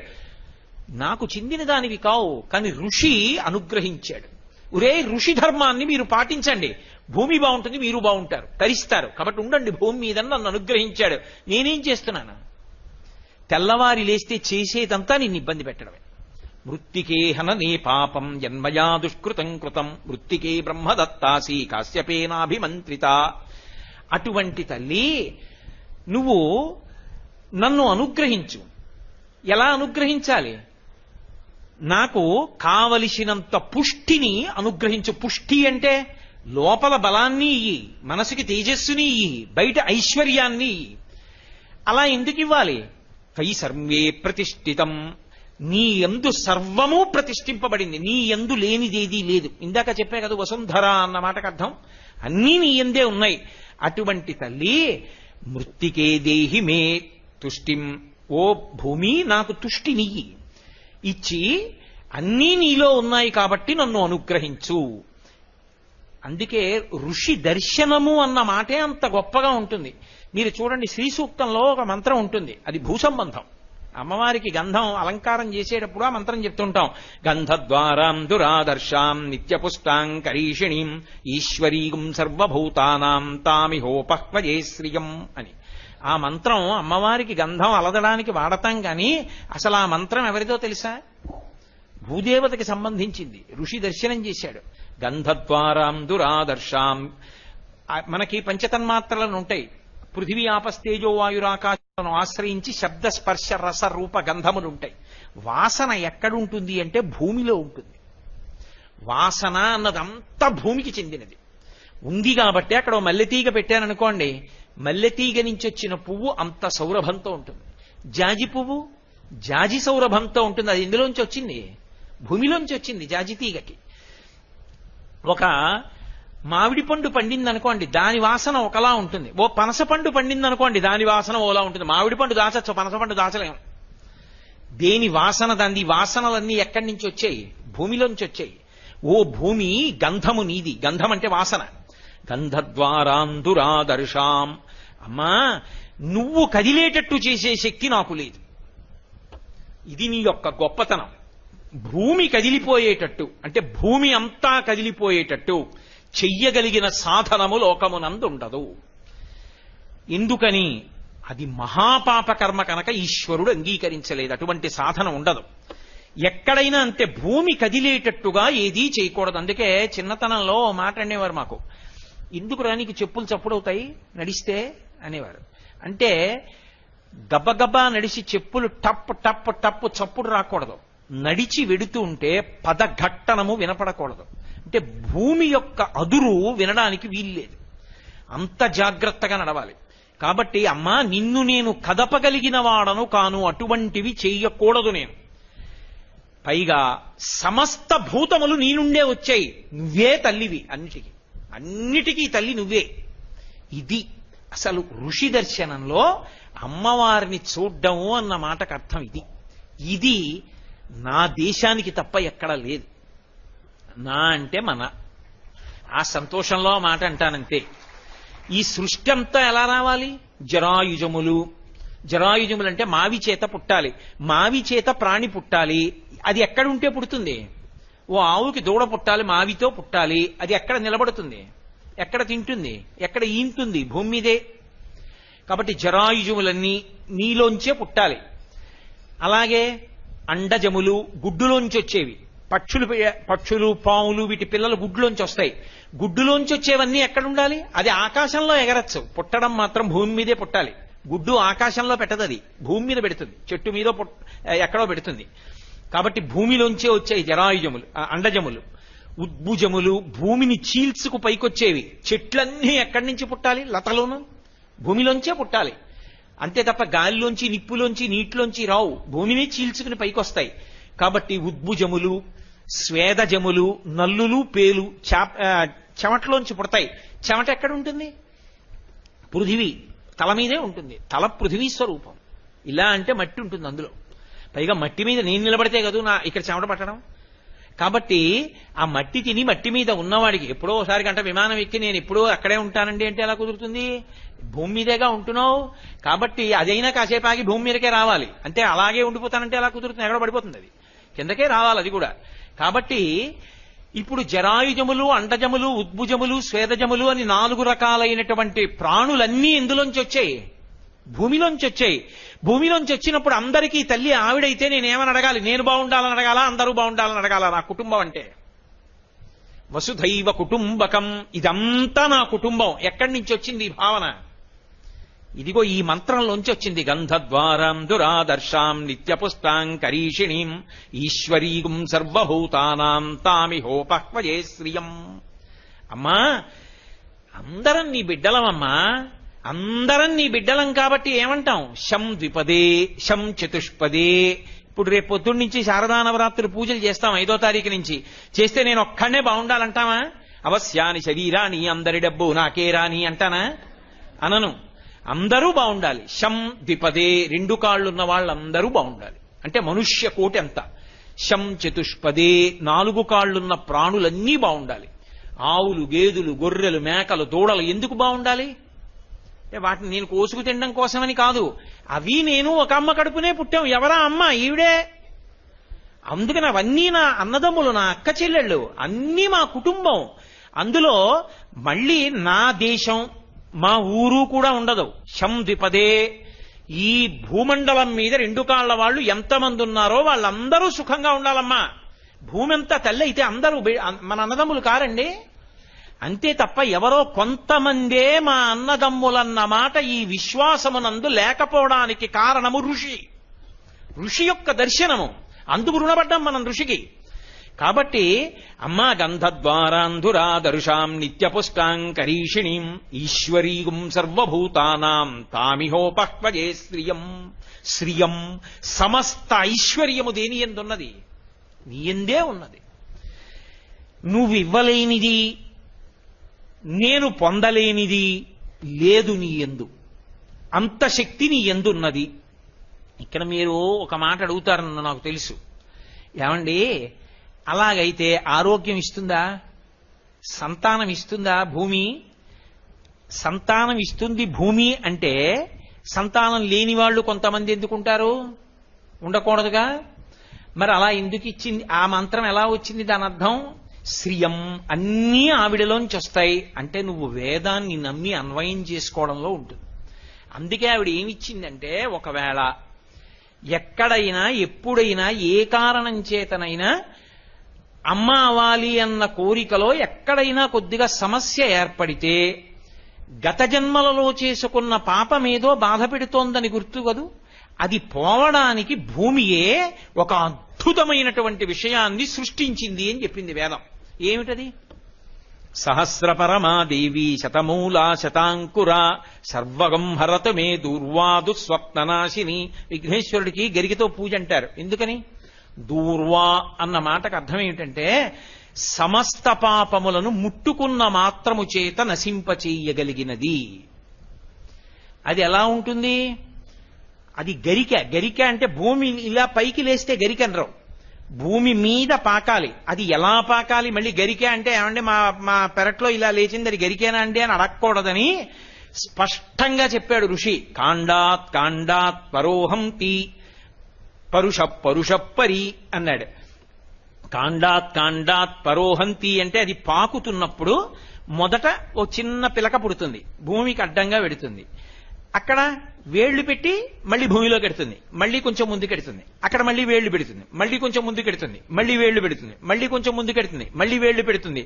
నాకు చెందిన దానివి కావు. కానీ ఋషి అనుగ్రహించాడు. ఒరే ఋషి ధర్మాన్ని మీరు పాటించండి, భూమి బాగుంటుంది, మీరు బాగుంటారు, తరిస్తారు, కాబట్టి ఉండండి భూమి మీద నన్ను అనుగ్రహించాడు. నేనేం చేస్తున్నాను? తెల్లవారి లేస్తే చేసేదంతా నిన్ను ఇబ్బంది పెట్టడమే. మృత్తికే హననే పాపం జన్మయా దుష్కృతం కృతం మృత్తికే బ్రహ్మదత్తాసి కాశ్యపేనాభిమంత్రిత. అటువంటి తల్లి నువ్వు నన్ను అనుగ్రహించు. ఎలా అనుగ్రహించాలి? నాకు కావలసినంత పుష్టిని అనుగ్రహించు. పుష్టి అంటే లోపల బలాన్ని ఇయ్యి, మనసుకి తేజస్సుని ఇయ్యి, బయట ఐశ్వర్యాన్ని ఇయ్యి. అలా ఎందుకు ఇవ్వాలి? కై సర్వే ప్రతిష్ఠితం, నీ యందు సర్వము ప్రతిష్ఠింపబడింది, నీ యందు లేనిదేదీ లేదు. ఇందాక చెప్పే కదా వసుంధర అన్న మాటకు అర్థం, అన్నీ నీ యందే ఉన్నాయి. అటువంటి తల్లి మృత్తికే దేహి మే తుష్టిం, ఓ భూమి నాకు తుష్టినియ్యి, ఇచ్చి అన్నీ నీలో ఉన్నాయి కాబట్టి నన్ను అనుగ్రహించు. అందుకే ఋషి దర్శనము అన్న మాటే అంత గొప్పగా ఉంటుంది. మీరు చూడండి, శ్రీ సూక్తంలో ఒక మంత్రం ఉంటుంది, అది భూసంబంధం. అమ్మవారికి గంధం అలంకారం చేసేటప్పుడు ఆ మంత్రం చెప్తుంటాం, గంధద్వారాం దురాదర్శాం నిత్యపుష్టాం కరీషిణీం ఈశ్వరీం సర్వభూతానాం తామిహోపహ్వయే శ్రియం అని. ఆ మంత్రం అమ్మవారికి గంధం అలదడానికి వాడతాం కానీ అసలు ఆ మంత్రం ఎవరిదో తెలుసా? భూదేవతకి సంబంధించింది. ఋషి దర్శనం చేశాడు. గంధద్వారాం దురాదర్శాం, మనకి పంచతన్మాత్రలను ఉంటాయి, పృథివీ ఆపస్తేజో వాయురాకాశాలను ఆశ్రయించి శబ్ద స్పర్శ రస రూప గంధములు ఉంటాయి. వాసన ఎక్కడుంటుంది అంటే భూమిలో ఉంటుంది. వాసన అన్నదంతా భూమికి చెందినది. ఉంది కాబట్టి అక్కడ మల్లెతీగ పెట్టాననుకోండి, మల్లెతీగ నుంచి వచ్చిన పువ్వు అంత సౌరభంతో ఉంటుంది. జాజి పువ్వు జాజి సౌరభంతో ఉంటుంది. అది ఎందులోంచి వచ్చింది? భూమిలోంచి వచ్చింది జాజి తీగకి. ఒక మామిడి పండు పండింది అనుకోండి, దాని వాసన ఒకలా ఉంటుంది. ఓ పనస పండు పండింది అనుకోండి, దాని వాసన ఓలా ఉంటుంది. మామిడి పండు దాచచ్చు, పనస పండు దాచలేము. దేని వాసన దాని. వాసనలన్నీ ఎక్కడి నుంచి వచ్చాయి? భూమిలోంచి వచ్చాయి. ఓ భూమి, గంధము నీది. గంధం అంటే వాసన. గంధద్వారాందురాదర్శాం, అమ్మా నువ్వు కదిలేటట్టు చేసే శక్తి నాకు లేదు. ఇది నీ యొక్క గొప్పతనం. భూమి కదిలిపోయేటట్టు అంటే భూమి అంతా కదిలిపోయేటట్టు చెయ్యగలిగిన సాధనము లోకమునందుండదు. ఎందుకని? అది మహాపాపకర్మ కనుక ఈశ్వరుడు అంగీకరించలేదు. అటువంటి సాధన ఉండదు. ఎక్కడైనా అంతే, భూమి కదిలేటట్టుగా ఏదీ చేయకూడదు. అందుకే చిన్నతనంలో మాట అనేవారు మాకు, ఎందుకురా నీకు చెప్పులు చప్పుడవుతాయి నడిస్తే అనేవారు. అంటే గబగబా నడిచి చెప్పులు టప్ టప్ టప్ చప్పుడు రాకూడదు. నడిచి వెడుతూ ఉంటే పదఘట్టనము వినపడకూడదు. అంటే భూమి యొక్క అదురు వినడానికి వీల్లేదు. అంత జాగ్రత్తగా నడవాలి. కాబట్టి అమ్మా నిన్ను నేను కదపగలిగిన వాడను కాను, అటువంటివి చెయ్యకూడదు నేను. పైగా సమస్త భూతములు నీ నుండే వచ్చాయి, నువ్వే తల్లివి అన్నిటికీ. అన్నిటికీ తల్లి నువ్వే. ఇది అసలు ఋషి దర్శనంలో అమ్మవారిని చూడ్డము అన్న మాటకు అర్థం ఇది. ఇది నా దేశానికి తప్ప ఎక్కడా లేదు. నా అంటే మన, ఆ సంతోషంలో మాట అంటానంతే. ఈ సృష్టి అంతా ఎలా రావాలి? జరాయుజములు. జరాయుజములు అంటే మావి చేత పుట్టాలి, మావి చేత ప్రాణి పుట్టాలి. అది ఎక్కడ ఉంటే పుడుతుంది? ఓ ఆవుకి దూడ పుట్టాలి, మావితో పుట్టాలి. అది ఎక్కడ నిలబడుతుంది? ఎక్కడ తింటుంది? ఎక్కడ ఈంటుంది? భూమి మీదే. కాబట్టి జరాయుజములన్నీ నీలోంచే పుట్టాలి. అలాగే అండజములు గుడ్డులోంచి వచ్చేవి. పక్షులు పాములు వీటి పిల్లలు గుడ్డులోంచి వస్తాయి. గుడ్డులోంచి వచ్చేవన్నీ ఎక్కడ ఉండాలి? అది ఆకాశంలో ఎగరచ్చు, పుట్టడం మాత్రం భూమి మీదే పుట్టాలి. గుడ్డు ఆకాశంలో పెట్టదు, అది భూమి మీద పెడుతుంది, చెట్టు మీద ఎక్కడో పెడుతుంది. కాబట్టి భూమిలోంచే వచ్చాయి జరాయుజములు, అండజములు. ఉద్భుజములు భూమిని చీల్చుకు పైకొచ్చేవి. చెట్లన్నీ ఎక్కడి నుంచి పుట్టాలి? లతలోను భూమిలోంచే పుట్టాలి. అంతే తప్ప గాలిలోంచి, నిప్పులోంచి, నీటిలోంచి రావు, భూమిని చీల్చుకుని పైకొస్తాయి. కాబట్టి ఉద్భుజములు, స్వేదజములు, నల్లులు, పేలు చెమటలోంచి పుడతాయి. చెమట ఎక్కడ ఉంటుంది? పృథివీ తల మీదే ఉంటుంది. తల పృథివీ స్వరూపం. ఇలా అంటే మట్టి ఉంటుంది అందులో. పైగా మట్టి మీద నేను నిలబడితే కదా నా ఇక్కడ చెమట పట్టడం. కాబట్టి ఆ మట్టి తిని మట్టి మీద ఉన్నవాడికి ఎప్పుడో ఒకసారి గంట విమానం ఎక్కి నేను ఎప్పుడో అక్కడే ఉంటానండి అంటే ఎలా కుదురుతుంది? భూమి మీదేగా ఉంటున్నావు. కాబట్టి అదైనా కాసేపు ఆగి భూమి మీదకే రావాలి. అంటే అలాగే ఉండిపోతానంటే ఎలా కుదురుతుంది? ఎక్కడ పడిపోతుంది అది. కిందకే రావాలి అది కూడా. కాబట్టి ఇప్పుడు జరాయుజములు, అండజములు, ఉద్భుజములు, స్వేదజములు అని 4 రకాలైనటువంటి ప్రాణులన్నీ ఎందులోంచి వచ్చాయి? భూమిలోంచి వచ్చాయి. భూమిలోంచి వచ్చినప్పుడు అందరికీ తల్లి ఆవిడైతే నేనేమని అడగాలి? నేను బాగుండాలని అడగాల, అందరూ బాగుండాలని అడగాల? నా కుటుంబం అంటే వసుధైవ కుటుంబకం, ఇదంతా నా కుటుంబం. ఎక్కడి నుంచి వచ్చింది ఈ భావన? ఇదిగో ఈ మంత్రంలోంచి వచ్చింది. గంధద్వారాం దురాదర్శాం నిత్యపుష్టాం కరీషిణీం ఈశ్వరీగుం సర్వభూతానాం తామిహోపహ్వయే శ్రియం. అమ్మా, అందరం నీ బిడ్డలమమ్మా, అందరం నీ బిడ్డలం. కాబట్టి ఏమంటాం? శం ద్విపదే, శం చతుష్పదే. ఇప్పుడు రేపు పొద్దున్న నుంచి శారదా నవరాత్రులు పూజలు చేస్తాం 5వ తారీఖు నుంచి. చేస్తే నేను ఒక్కడనే బాగుండాలంటావా? అవశ్యాని శరీరాని, అందరి డబ్బు నాకే రాని అంటానా? అనను. అందరూ బాగుండాలి. శం ద్విపదే, 2 కాళ్ళున్న వాళ్ళందరూ బాగుండాలి. అంటే మనుష్య కోటి అంతా. శం చతుష్పదే, 4 కాళ్ళున్న ప్రాణులన్నీ బాగుండాలి. ఆవులు, గేదెలు, గొర్రెలు, మేకలు, దూడలు ఎందుకు బాగుండాలి? అంటే వాటిని నేను కోసుకు తినడం కోసమని కాదు. అవి నేను ఒక అమ్మ కడుపునే పుట్టాం. ఎవరా అమ్మ? ఈవిడే. అందుకని అవన్నీ నా అన్నదమ్ములు, నా అక్క చెల్లెళ్ళు, అన్నీ మా కుటుంబం. అందులో మళ్ళీ నా దేశం, మా ఊరు కూడా ఉండదు. శం ద్విపదే, ఈ భూమండలం మీద 2 కాళ్ల వాళ్ళు ఎంతమంది ఉన్నారో వాళ్ళందరూ సుఖంగా ఉండాలమ్మా. భూమి అంతా తల్లి అయితే అందరూ మన అన్నదమ్ములు కారండి. అంతే తప్ప ఎవరో కొంతమందే మా అన్నదమ్ములన్న మాట ఈ విశ్వాసమునందు లేకపోవడానికి కారణము ఋషి యొక్క దర్శనము. అందుకు రుణపడ్డాం మనం ఋషికి. కాబట్టి అమ్మా, గంధద్వారాంధురాదర్శాం నిత్యపుష్టాం కరీషిణీం ఈశ్వరీగుం సర్వభూతానాం తామిహోపహ్వయే శ్రియం. శ్రియం, సమస్త ఐశ్వర్యము దేని ఎందున్నది? నీ ఎందే ఉన్నది. నువ్వు ఇవ్వలేనిది, నేను పొందలేనిది లేదు నీ యందు. అంత శక్తి నీ యందున్నది. ఇక్కడ మీరు ఒక మాట అడుగుతారన్న నాకు తెలుసు. ఏమండి, అలాగైతే ఆరోగ్యం ఇస్తుందా? సంతానం ఇస్తుందా భూమి? సంతానం ఇస్తుంది భూమి అంటే సంతానం లేని వాళ్ళు కొంతమంది ఎందుకుంటారు? ఉండకూడదుగా. మరి అలా ఎందుకు ఇచ్చింది? ఆ మంత్రం ఎలా వచ్చింది? దాని అర్థం శ్రియం, అన్నీ ఆవిడలోంచి వస్తాయి. అంటే నువ్వు వేదాన్ని నమ్మి అన్వయం చేసుకోవడంలో ఉంటుంది. అందుకే ఆవిడ ఏమిచ్చిందంటే, ఒకవేళ ఎక్కడైనా ఎప్పుడైనా ఏ కారణం చేతనైనా అమ్మ అవ్వాలి అన్న కోరికలో ఎక్కడైనా కొద్దిగా సమస్య ఏర్పడితే, గత జన్మలలో చేసుకున్న పాపమేదో బాధ పెడుతోందని గుర్తు కదూ, అది పోవడానికి భూమియే ఒక అద్భుతమైనటువంటి విషయాన్ని సృష్టించింది అని చెప్పింది వేదం. ఏమిటది? సహస్రపరమాదేవి శతమూలా శతాంకురా సర్వగం హరత మే దూర్వాదు స్వప్ననాశిని. విఘ్నేశ్వరుడికి గరికతో పూజ అంటారు. ఎందుకని? దూర్వా అన్న మాటకు అర్థం ఏమిటంటే సమస్త పాపములను ముట్టుకున్న మాత్రము చేత నశింపచేయగలిగినది. అది ఎలా ఉంటుంది? అది గరిక. గరిక అంటే భూమి ఇలా పైకి లేస్తే గరికనరావు, భూమి మీద పాకాలి. అది ఎలా పాకాలి? మళ్ళీ గరిక అంటే ఏమంటే మా పెరట్లో ఇలా లేచింది, అది గరికేనా అండి అని అడగకూడదని స్పష్టంగా చెప్పాడు ఋషి. కాండాత్ కాండాత్ పరోహంతి పరుషపరి అన్నాడు. కాండాత్ కాండాత్ పరోహంతి అంటే అది పాకుతున్నప్పుడు మొదట ఓ చిన్న పిలక పుడుతుంది, భూమికి అడ్డంగా పెడుతుంది. అక్కడ వేళ్లు పెట్టి మళ్ళీ భూమిలోకి ఎడుతుంది, మళ్ళీ కొంచెం ముందుకెడుతుంది. అక్కడ మళ్ళీ వేళ్లు పెడుతుంది, మళ్ళీ కొంచెం ముందుకెడుతుంది, మళ్ళీ వేళ్లు పెడుతుంది, మళ్ళీ కొంచెం ముందుకెడుతుంది, మళ్ళీ వేళ్లు పెడుతుంది.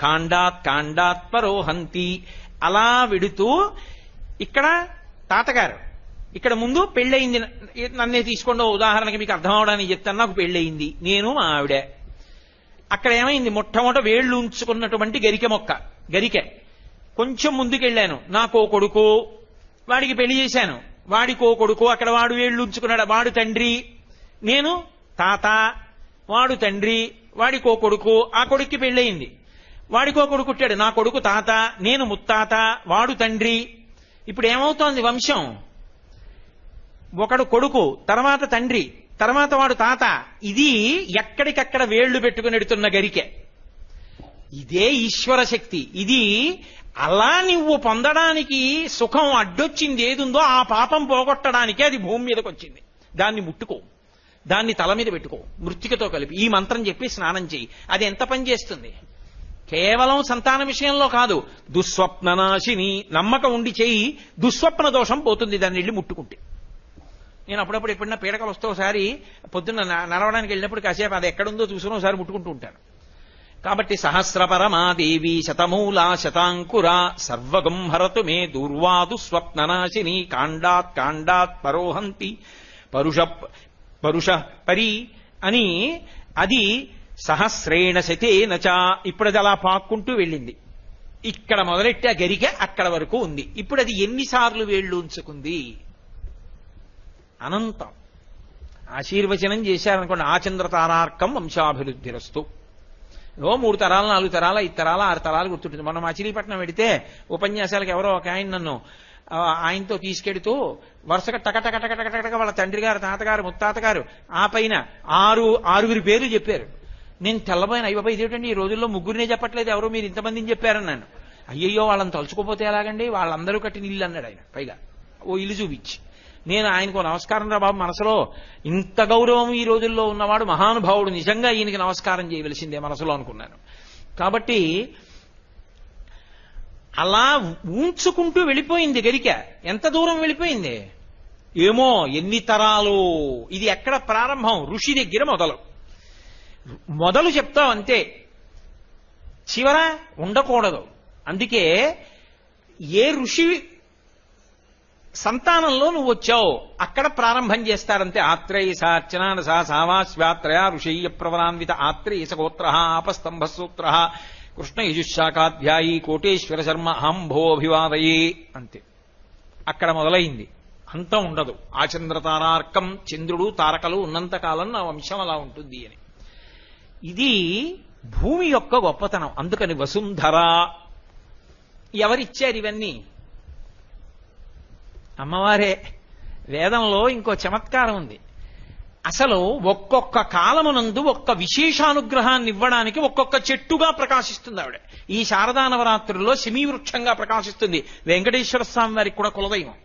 కాండాత్ కాండాత్ పరోహంతి అలా వెడుతూ ఇక్కడ తాతగారు ఇక్కడ ముందు పెళ్ళయింది. నన్నే తీసుకోండి, ఉదాహరణకి మీకు అర్థం అవడానికి చెప్తాను. నాకు పెళ్ళయింది, నేను మా ఆవిడే. అక్కడ ఏమైంది? మొట్టమొదట వేళ్లు ఉంచుకున్నటువంటి గరికె కొంచెం ముందుకెళ్ళాను. నాకో కొడుకు, వాడికి పెళ్లి చేశాను. వాడికో కొడుకు, అక్కడ వాడు వేళ్లు ఉంచుకున్నాడు, వాడు తండ్రి, నేను తాత. వాడు తండ్రి, వాడికో కొడుకు, ఆ కొడుక్కి పెళ్ళయింది. వాడికో కొడుకు పుట్టాడు, నా కొడుకు తాత, నేను ముత్తాత, వాడు తండ్రి. ఇప్పుడు ఏమవుతోంది వంశం? ఒకడు కొడుకు, తర్వాత తండ్రి, తర్వాత వాడు తాత. ఇది ఎక్కడికక్కడ వేళ్లు పెట్టుకుని ఎడుతున్న గరికె. ఇదే ఈశ్వర శక్తి. ఇది అలా నువ్వు పొందడానికి సుఖం అడ్డొచ్చింది ఏదుందో ఆ పాపం పోగొట్టడానికి అది భూమి మీదకి వచ్చింది. దాన్ని ముట్టుకో, దాన్ని తల మీద పెట్టుకో మృత్తికతో కలిపి ఈ మంత్రం చెప్పి స్నానం చేయి. అది ఎంత పని చేస్తుంది? కేవలం సంతాన విషయంలో కాదు, దుస్వప్ననాశిని. నమ్మకం ఉండి చేయి, దుస్వప్న దోషం పోతుంది దాన్ని వెళ్ళి ముట్టుకుంటే. నేను అప్పుడప్పుడు ఎప్పుడైనా పీడకలు వస్తే ఒకసారి పొద్దున్న నడవడానికి వెళ్ళినప్పుడు కాసేపు అది ఎక్కడుందో చూసుకుని ఒకసారి ముట్టుకుంటూ ఉంటాను. కాబట్టి సహస్రపరమాదేవి శతమూలా శతాంకురా సర్వగం హరతు మే దూర్వాదు స్వప్ననాశిని కాండాత్ కాండాత్ పరోహంతి పరుష పరి అని అది సహస్రేణ శతేనచ. ఇప్పుడు అది అలా పాక్కుంటూ వెళ్ళింది. ఇక్కడ మొదలెట్టి ఆ గరిక అక్కడ వరకు ఉంది. ఇప్పుడు అది ఎన్నిసార్లు వేళ్ళు ఉంచుకుంది? అనంతం. ఆశీర్వచనం చేశారనుకోండి, ఆచంద్రతారార్కం వంశాభివృద్ధిరస్తు. 3 తరాలు 4 తరాలు 5 తరాలు 6 తరాలు గుర్తుంటుంది. మనం మచిలీపట్నం వెడితే ఉపన్యాసాలకు ఎవరో ఒక ఆయన నన్ను ఆయనతో తీసుకెడుతూ వరుసగా టకటకటకటకటక వాళ్ళ తండ్రి గారు, తాతగారు, ముత్తాతగారు, ఆ పైన 6 పేర్లు చెప్పారు. నేను తెల్లబోయిన, అయ్యబాబా ఇదేమిటండి ఈ రోజుల్లో ముగ్గురినే చెప్పట్లేదు, ఎవరు మీరు ఇంతమందిని చెప్పారన్నాను. అయ్యయ్యో వాళ్ళని తలుచుకోపోతే ఎలాగండి, వాళ్ళందరూ కట్టిన ఇల్లు అన్నాడు ఆయన. పైగా ఓ ఇల్లు చూపించి. నేను ఆయనకు నమస్కారం రా బాబు, మనసులో ఇంత గౌరవం ఈ రోజుల్లో ఉన్నవాడు మహానుభావుడు, నిజంగా ఈయనకి నమస్కారం చేయవలసిందే మనసులో అనుకున్నాను. కాబట్టి అలా ఊంచుకుంటూ వెళ్ళిపోయింది గరిక. ఎంత దూరం వెళ్ళిపోయింది ఏమో, ఎన్ని తరాలు. ఇది ఎక్కడ ప్రారంభం? ఋషి దగ్గర మొదలు చెప్తావు అంతే, చివర ఉండకూడదు. అందుకే ఏ ఋషి సంతానంలో నువ్వు వచ్చావు అక్కడ ప్రారంభం చేస్తారంతే. ఆత్రేయ సార్చనాన సావాస్వాత్రయ ఋషయ్య ప్రవరాన్విత ఆత్రేయ గోత్ర ఆపస్తంభ సూత్ర కృష్ణ యజుశాఖాధ్యాయీ కోటేశ్వర శర్మ అహంభోభివాదయే అంతే. అక్కడ మొదలైంది, అంతం ఉండదు. ఆచంద్రతారార్కం, చంద్రుడు తారకలు ఉన్నంతకాలం నా వంశం అలా ఉంటుంది అని. ఇది భూమి యొక్క గొప్పతనం. అందుకని వసుంధర. ఎవరిచ్చారు ఇవన్నీ? అమ్మవారే. వేదంలో ఇంకో చమత్కారం ఉంది. అసలు ఒక్కొక్క కాలమునందు ఒక్క విశేషానుగ్రహాన్ని ఇవ్వడానికి ఒక్కొక్క చెట్టుగా ప్రకాశిస్తుంది ఆవిడ. ఈ శారదా నవరాత్రుల్లో శమీవృక్షంగా ప్రకాశిస్తుంది. వెంకటేశ్వర స్వామి వారికి కూడా కులదైవం.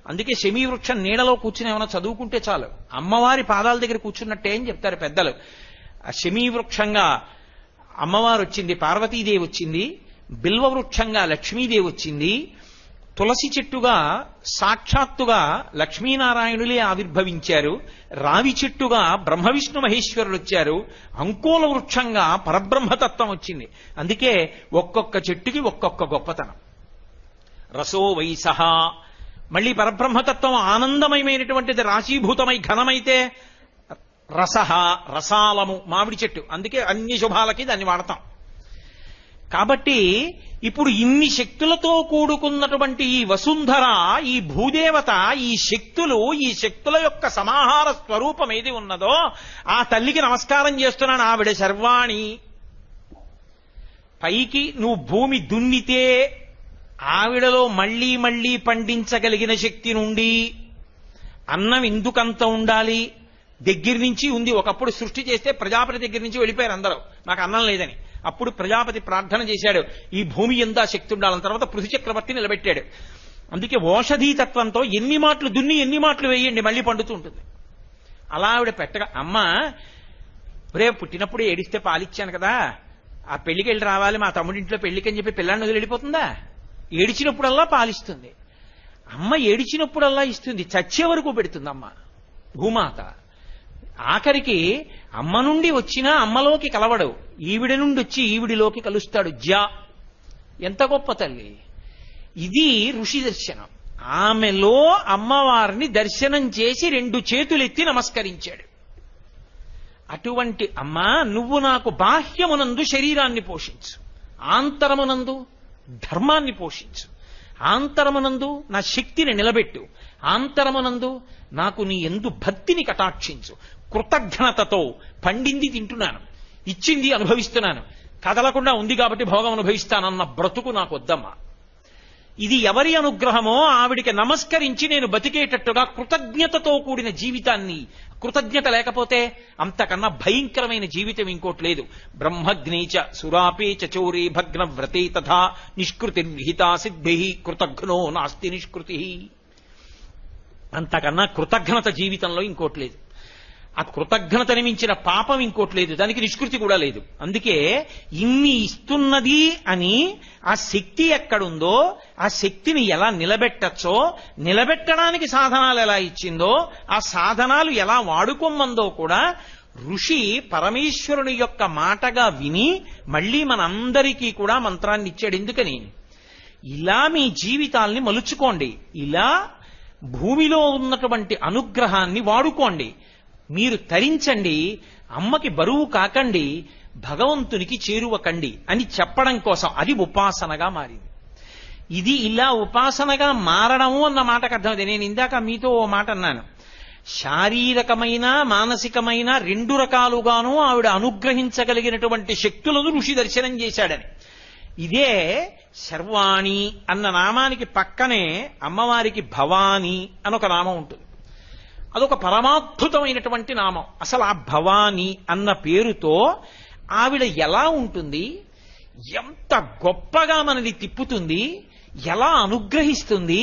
అందుకే శమీవృక్షం నీడలో కూర్చుని ఏమైనా చదువుకుంటే చాలు, అమ్మవారి పాదాల దగ్గర కూర్చున్నట్టే అని చెప్తారు పెద్దలు. ఆ శమీవృక్షంగా అమ్మవారు వచ్చింది, పార్వతీదేవి వచ్చింది. బిల్వవృక్షంగా లక్ష్మీదేవి వచ్చింది. తులసి చెట్టుగా సాక్షాత్తుగా లక్ష్మీనారాయణులే ఆవిర్భవించారు. రావి చెట్టుగా బ్రహ్మ విష్ణు మహేశ్వరులు వచ్చారు. అంకోల వృక్షంగా పరబ్రహ్మతత్వం వచ్చింది. అందుకే ఒక్కొక్క చెట్టుకి ఒక్కొక్క గొప్పతనం. రసో వైసహ, మళ్ళీ పరబ్రహ్మతత్వం ఆనందమయమైనటువంటిది రాశీభూతమై ఘనమైతే రసహ, రసాలము, మామిడి చెట్టు. అందుకే అన్ని శుభాలకి దాన్ని వాడతాం. కాబట్టి ఇప్పుడు ఇన్ని శక్తులతో కూడుకున్నటువంటి ఈ వసుంధర, ఈ భూదేవత, ఈ శక్తులు, ఈ శక్తుల యొక్క సమాహార స్వరూపం ఏది ఉన్నదో ఆ తల్లికి నమస్కారం చేస్తున్నాను. ఆవిడ శర్వాణి. పైకి నువ్వు భూమి దున్నితే ఆవిడలో మళ్లీ మళ్లీ పండించగలిగిన శక్తి నుండి అన్నం ఎందుకంత ఉండాలి దగ్గర నుంచి ఉంది. ఒకప్పుడు సృష్టి చేస్తే ప్రజాపతి దగ్గర నుంచి వెళ్ళిపోయారు అందరూ, నాకు అన్నం లేదని. అప్పుడు ప్రజాపతి ప్రార్థన చేశాడు, ఈ భూమి ఎందా శక్తి ఉండాలని. తర్వాత పృథు చక్రవర్తి నిలబెట్టాడు. అందుకే ఓషధీ తత్వంతో ఎన్ని మాటలు దున్ని ఎన్ని మాటలు వేయండి మళ్ళీ పండుతూ ఉంటుంది. అలా ఆవిడ పెట్టగా, అమ్మ రే పుట్టినప్పుడు ఏడిస్తే పాలిచ్చాను కదా, ఆ పెళ్లికి వెళ్ళి రావాలి, మా తమ్ముడింట్లో పెళ్లికి అని చెప్పి పిల్లాన్ని వదిలి వెళ్ళిపోతుందా? ఏడిచినప్పుడల్లా పాలిస్తుంది. అమ్మ ఏడిచినప్పుడల్లా ఇస్తుంది, చచ్చే వరకు పెడుతుంది అమ్మ భూమాత. ఆఖరికి అమ్మ నుండి వచ్చినా అమ్మలోకి కలవడు, ఈవిడ నుండి వచ్చి ఈవిడిలోకి కలుస్తాడు. ఎంత గొప్ప తల్లి! ఇది ఋషి దర్శనం. ఆమెలో అమ్మవారిని దర్శనం చేసి 2 చేతులెత్తి నమస్కరించాడు. అటువంటి అమ్మా, నువ్వు నాకు బాహ్యమునందు శరీరాన్ని పోషించు, ఆంతరమునందు ధర్మాన్ని పోషించు, ఆంతరమునందు నా శక్తిని నిలబెట్టు, ఆంతరమునందు నాకు నీ యందు భక్తిని కటాక్షించు. కృతజ్ఞతతో పండింది తింటున్నాను, ఇచ్చింది అనుభవిస్తున్నాను, కదలకుండా ఉంది కాబట్టి భోగం అనుభవిస్తానన్న బ్రతుకు నాకు వద్దమ్మా. ఇది ఎవరి అనుగ్రహమో ఆవిడికి నమస్కరించి నేను బతికేటట్టుగా కృతజ్ఞతతో కూడిన జీవితాన్ని, కృతజ్ఞత లేకపోతే అంతకన్నా భయంకరమైన జీవితం ఇంకోటి లేదు. బ్రహ్మగ్నేచ సురాపే చోరే భగ్న వ్రతే తథా నిష్కృతిర్విహితా సిద్ధి కృతఘ్నో నాస్తి నిష్కృతి. అంతకన్నా కృతజ్ఞత జీవితంలో ఇంకోటి లేదు. ఆ కృతజ్ఞతని మించిన పాపం ఇంకోటి లేదు, దానికి నిష్కృతి కూడా లేదు. అందుకే ఇన్ని ఇస్తున్నది అని ఆ శక్తి ఎక్కడుందో ఆ శక్తిని ఎలా నిలబెట్టచ్చో, నిలబెట్టడానికి సాధనాలు ఎలా ఇచ్చిందో, ఆ సాధనాలు ఎలా వాడుకోమందో కూడా ఋషి పరమేశ్వరుని యొక్క మాటగా విని మళ్ళీ మనందరికీ కూడా మంత్రాన్ని ఇచ్చాడు. ఎందుకని? ఇలా మీ జీవితాల్ని మలుచుకోండి, ఇలా భూమిలో ఉన్నటువంటి అనుగ్రహాన్ని వాడుకోండి, మీరు తరించండి, అమ్మకి బరువు కాకండి, భగవంతునికి చేరువకండి అని చెప్పడం కోసం అది ఉపాసనగా మారింది. ఇది ఇలా ఉపాసనగా మారడము అన్న మాటకు అర్థమైంది. నేను ఇందాక మీతో ఓ మాట అన్నాను, శారీరకమైన మానసికమైన రెండు రకాలుగాను ఆవిడ అనుగ్రహించగలిగినటువంటి శక్తులను ఋషి దర్శనం చేశాడని. ఇదే శర్వాణి అన్న నామానికి పక్కనే అమ్మవారికి భవాని అనొక నామం ఉంటుంది. అదొక పరమాద్భుతమైనటువంటి నామం. అసలు ఆ భవాని అన్న పేరుతో ఆవిడ ఎలా ఉంటుంది, ఎంత గొప్పగా మనని తిప్పుతుంది, ఎలా అనుగ్రహిస్తుంది,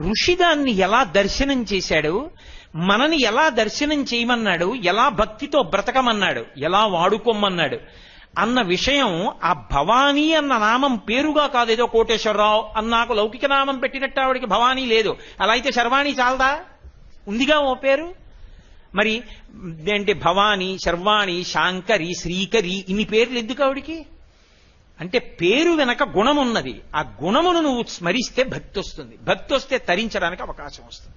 ఋషి దాన్ని ఎలా దర్శనం చేశాడు, మనని ఎలా దర్శనం చేయమన్నాడు, ఎలా భక్తితో బ్రతకమన్నాడు, ఎలా వాడుకోమన్నాడు అన్న విషయం ఆ భవానీ అన్న నామం పేరుగా కాదు. ఏదో కోటేశ్వరరావు అన్నాకు లౌకిక నామం పెట్టినట్టు ఆవిడికి భవానీ లేదు. అలా అయితే శర్వాణి చాలదా? ఉందిగా ఓ పేరు. మరి ఏంటి భవానీ, శర్వాణి, శాంకరి, శ్రీకరి ఇన్ని పేర్లు ఎందుకు ఆవిడికి? అంటే పేరు వెనక గుణం ఉన్నది. ఆ గుణమును నువ్వు స్మరిస్తే భక్తి వస్తుంది, భక్తి వస్తే తరించడానికి అవకాశం వస్తుంది.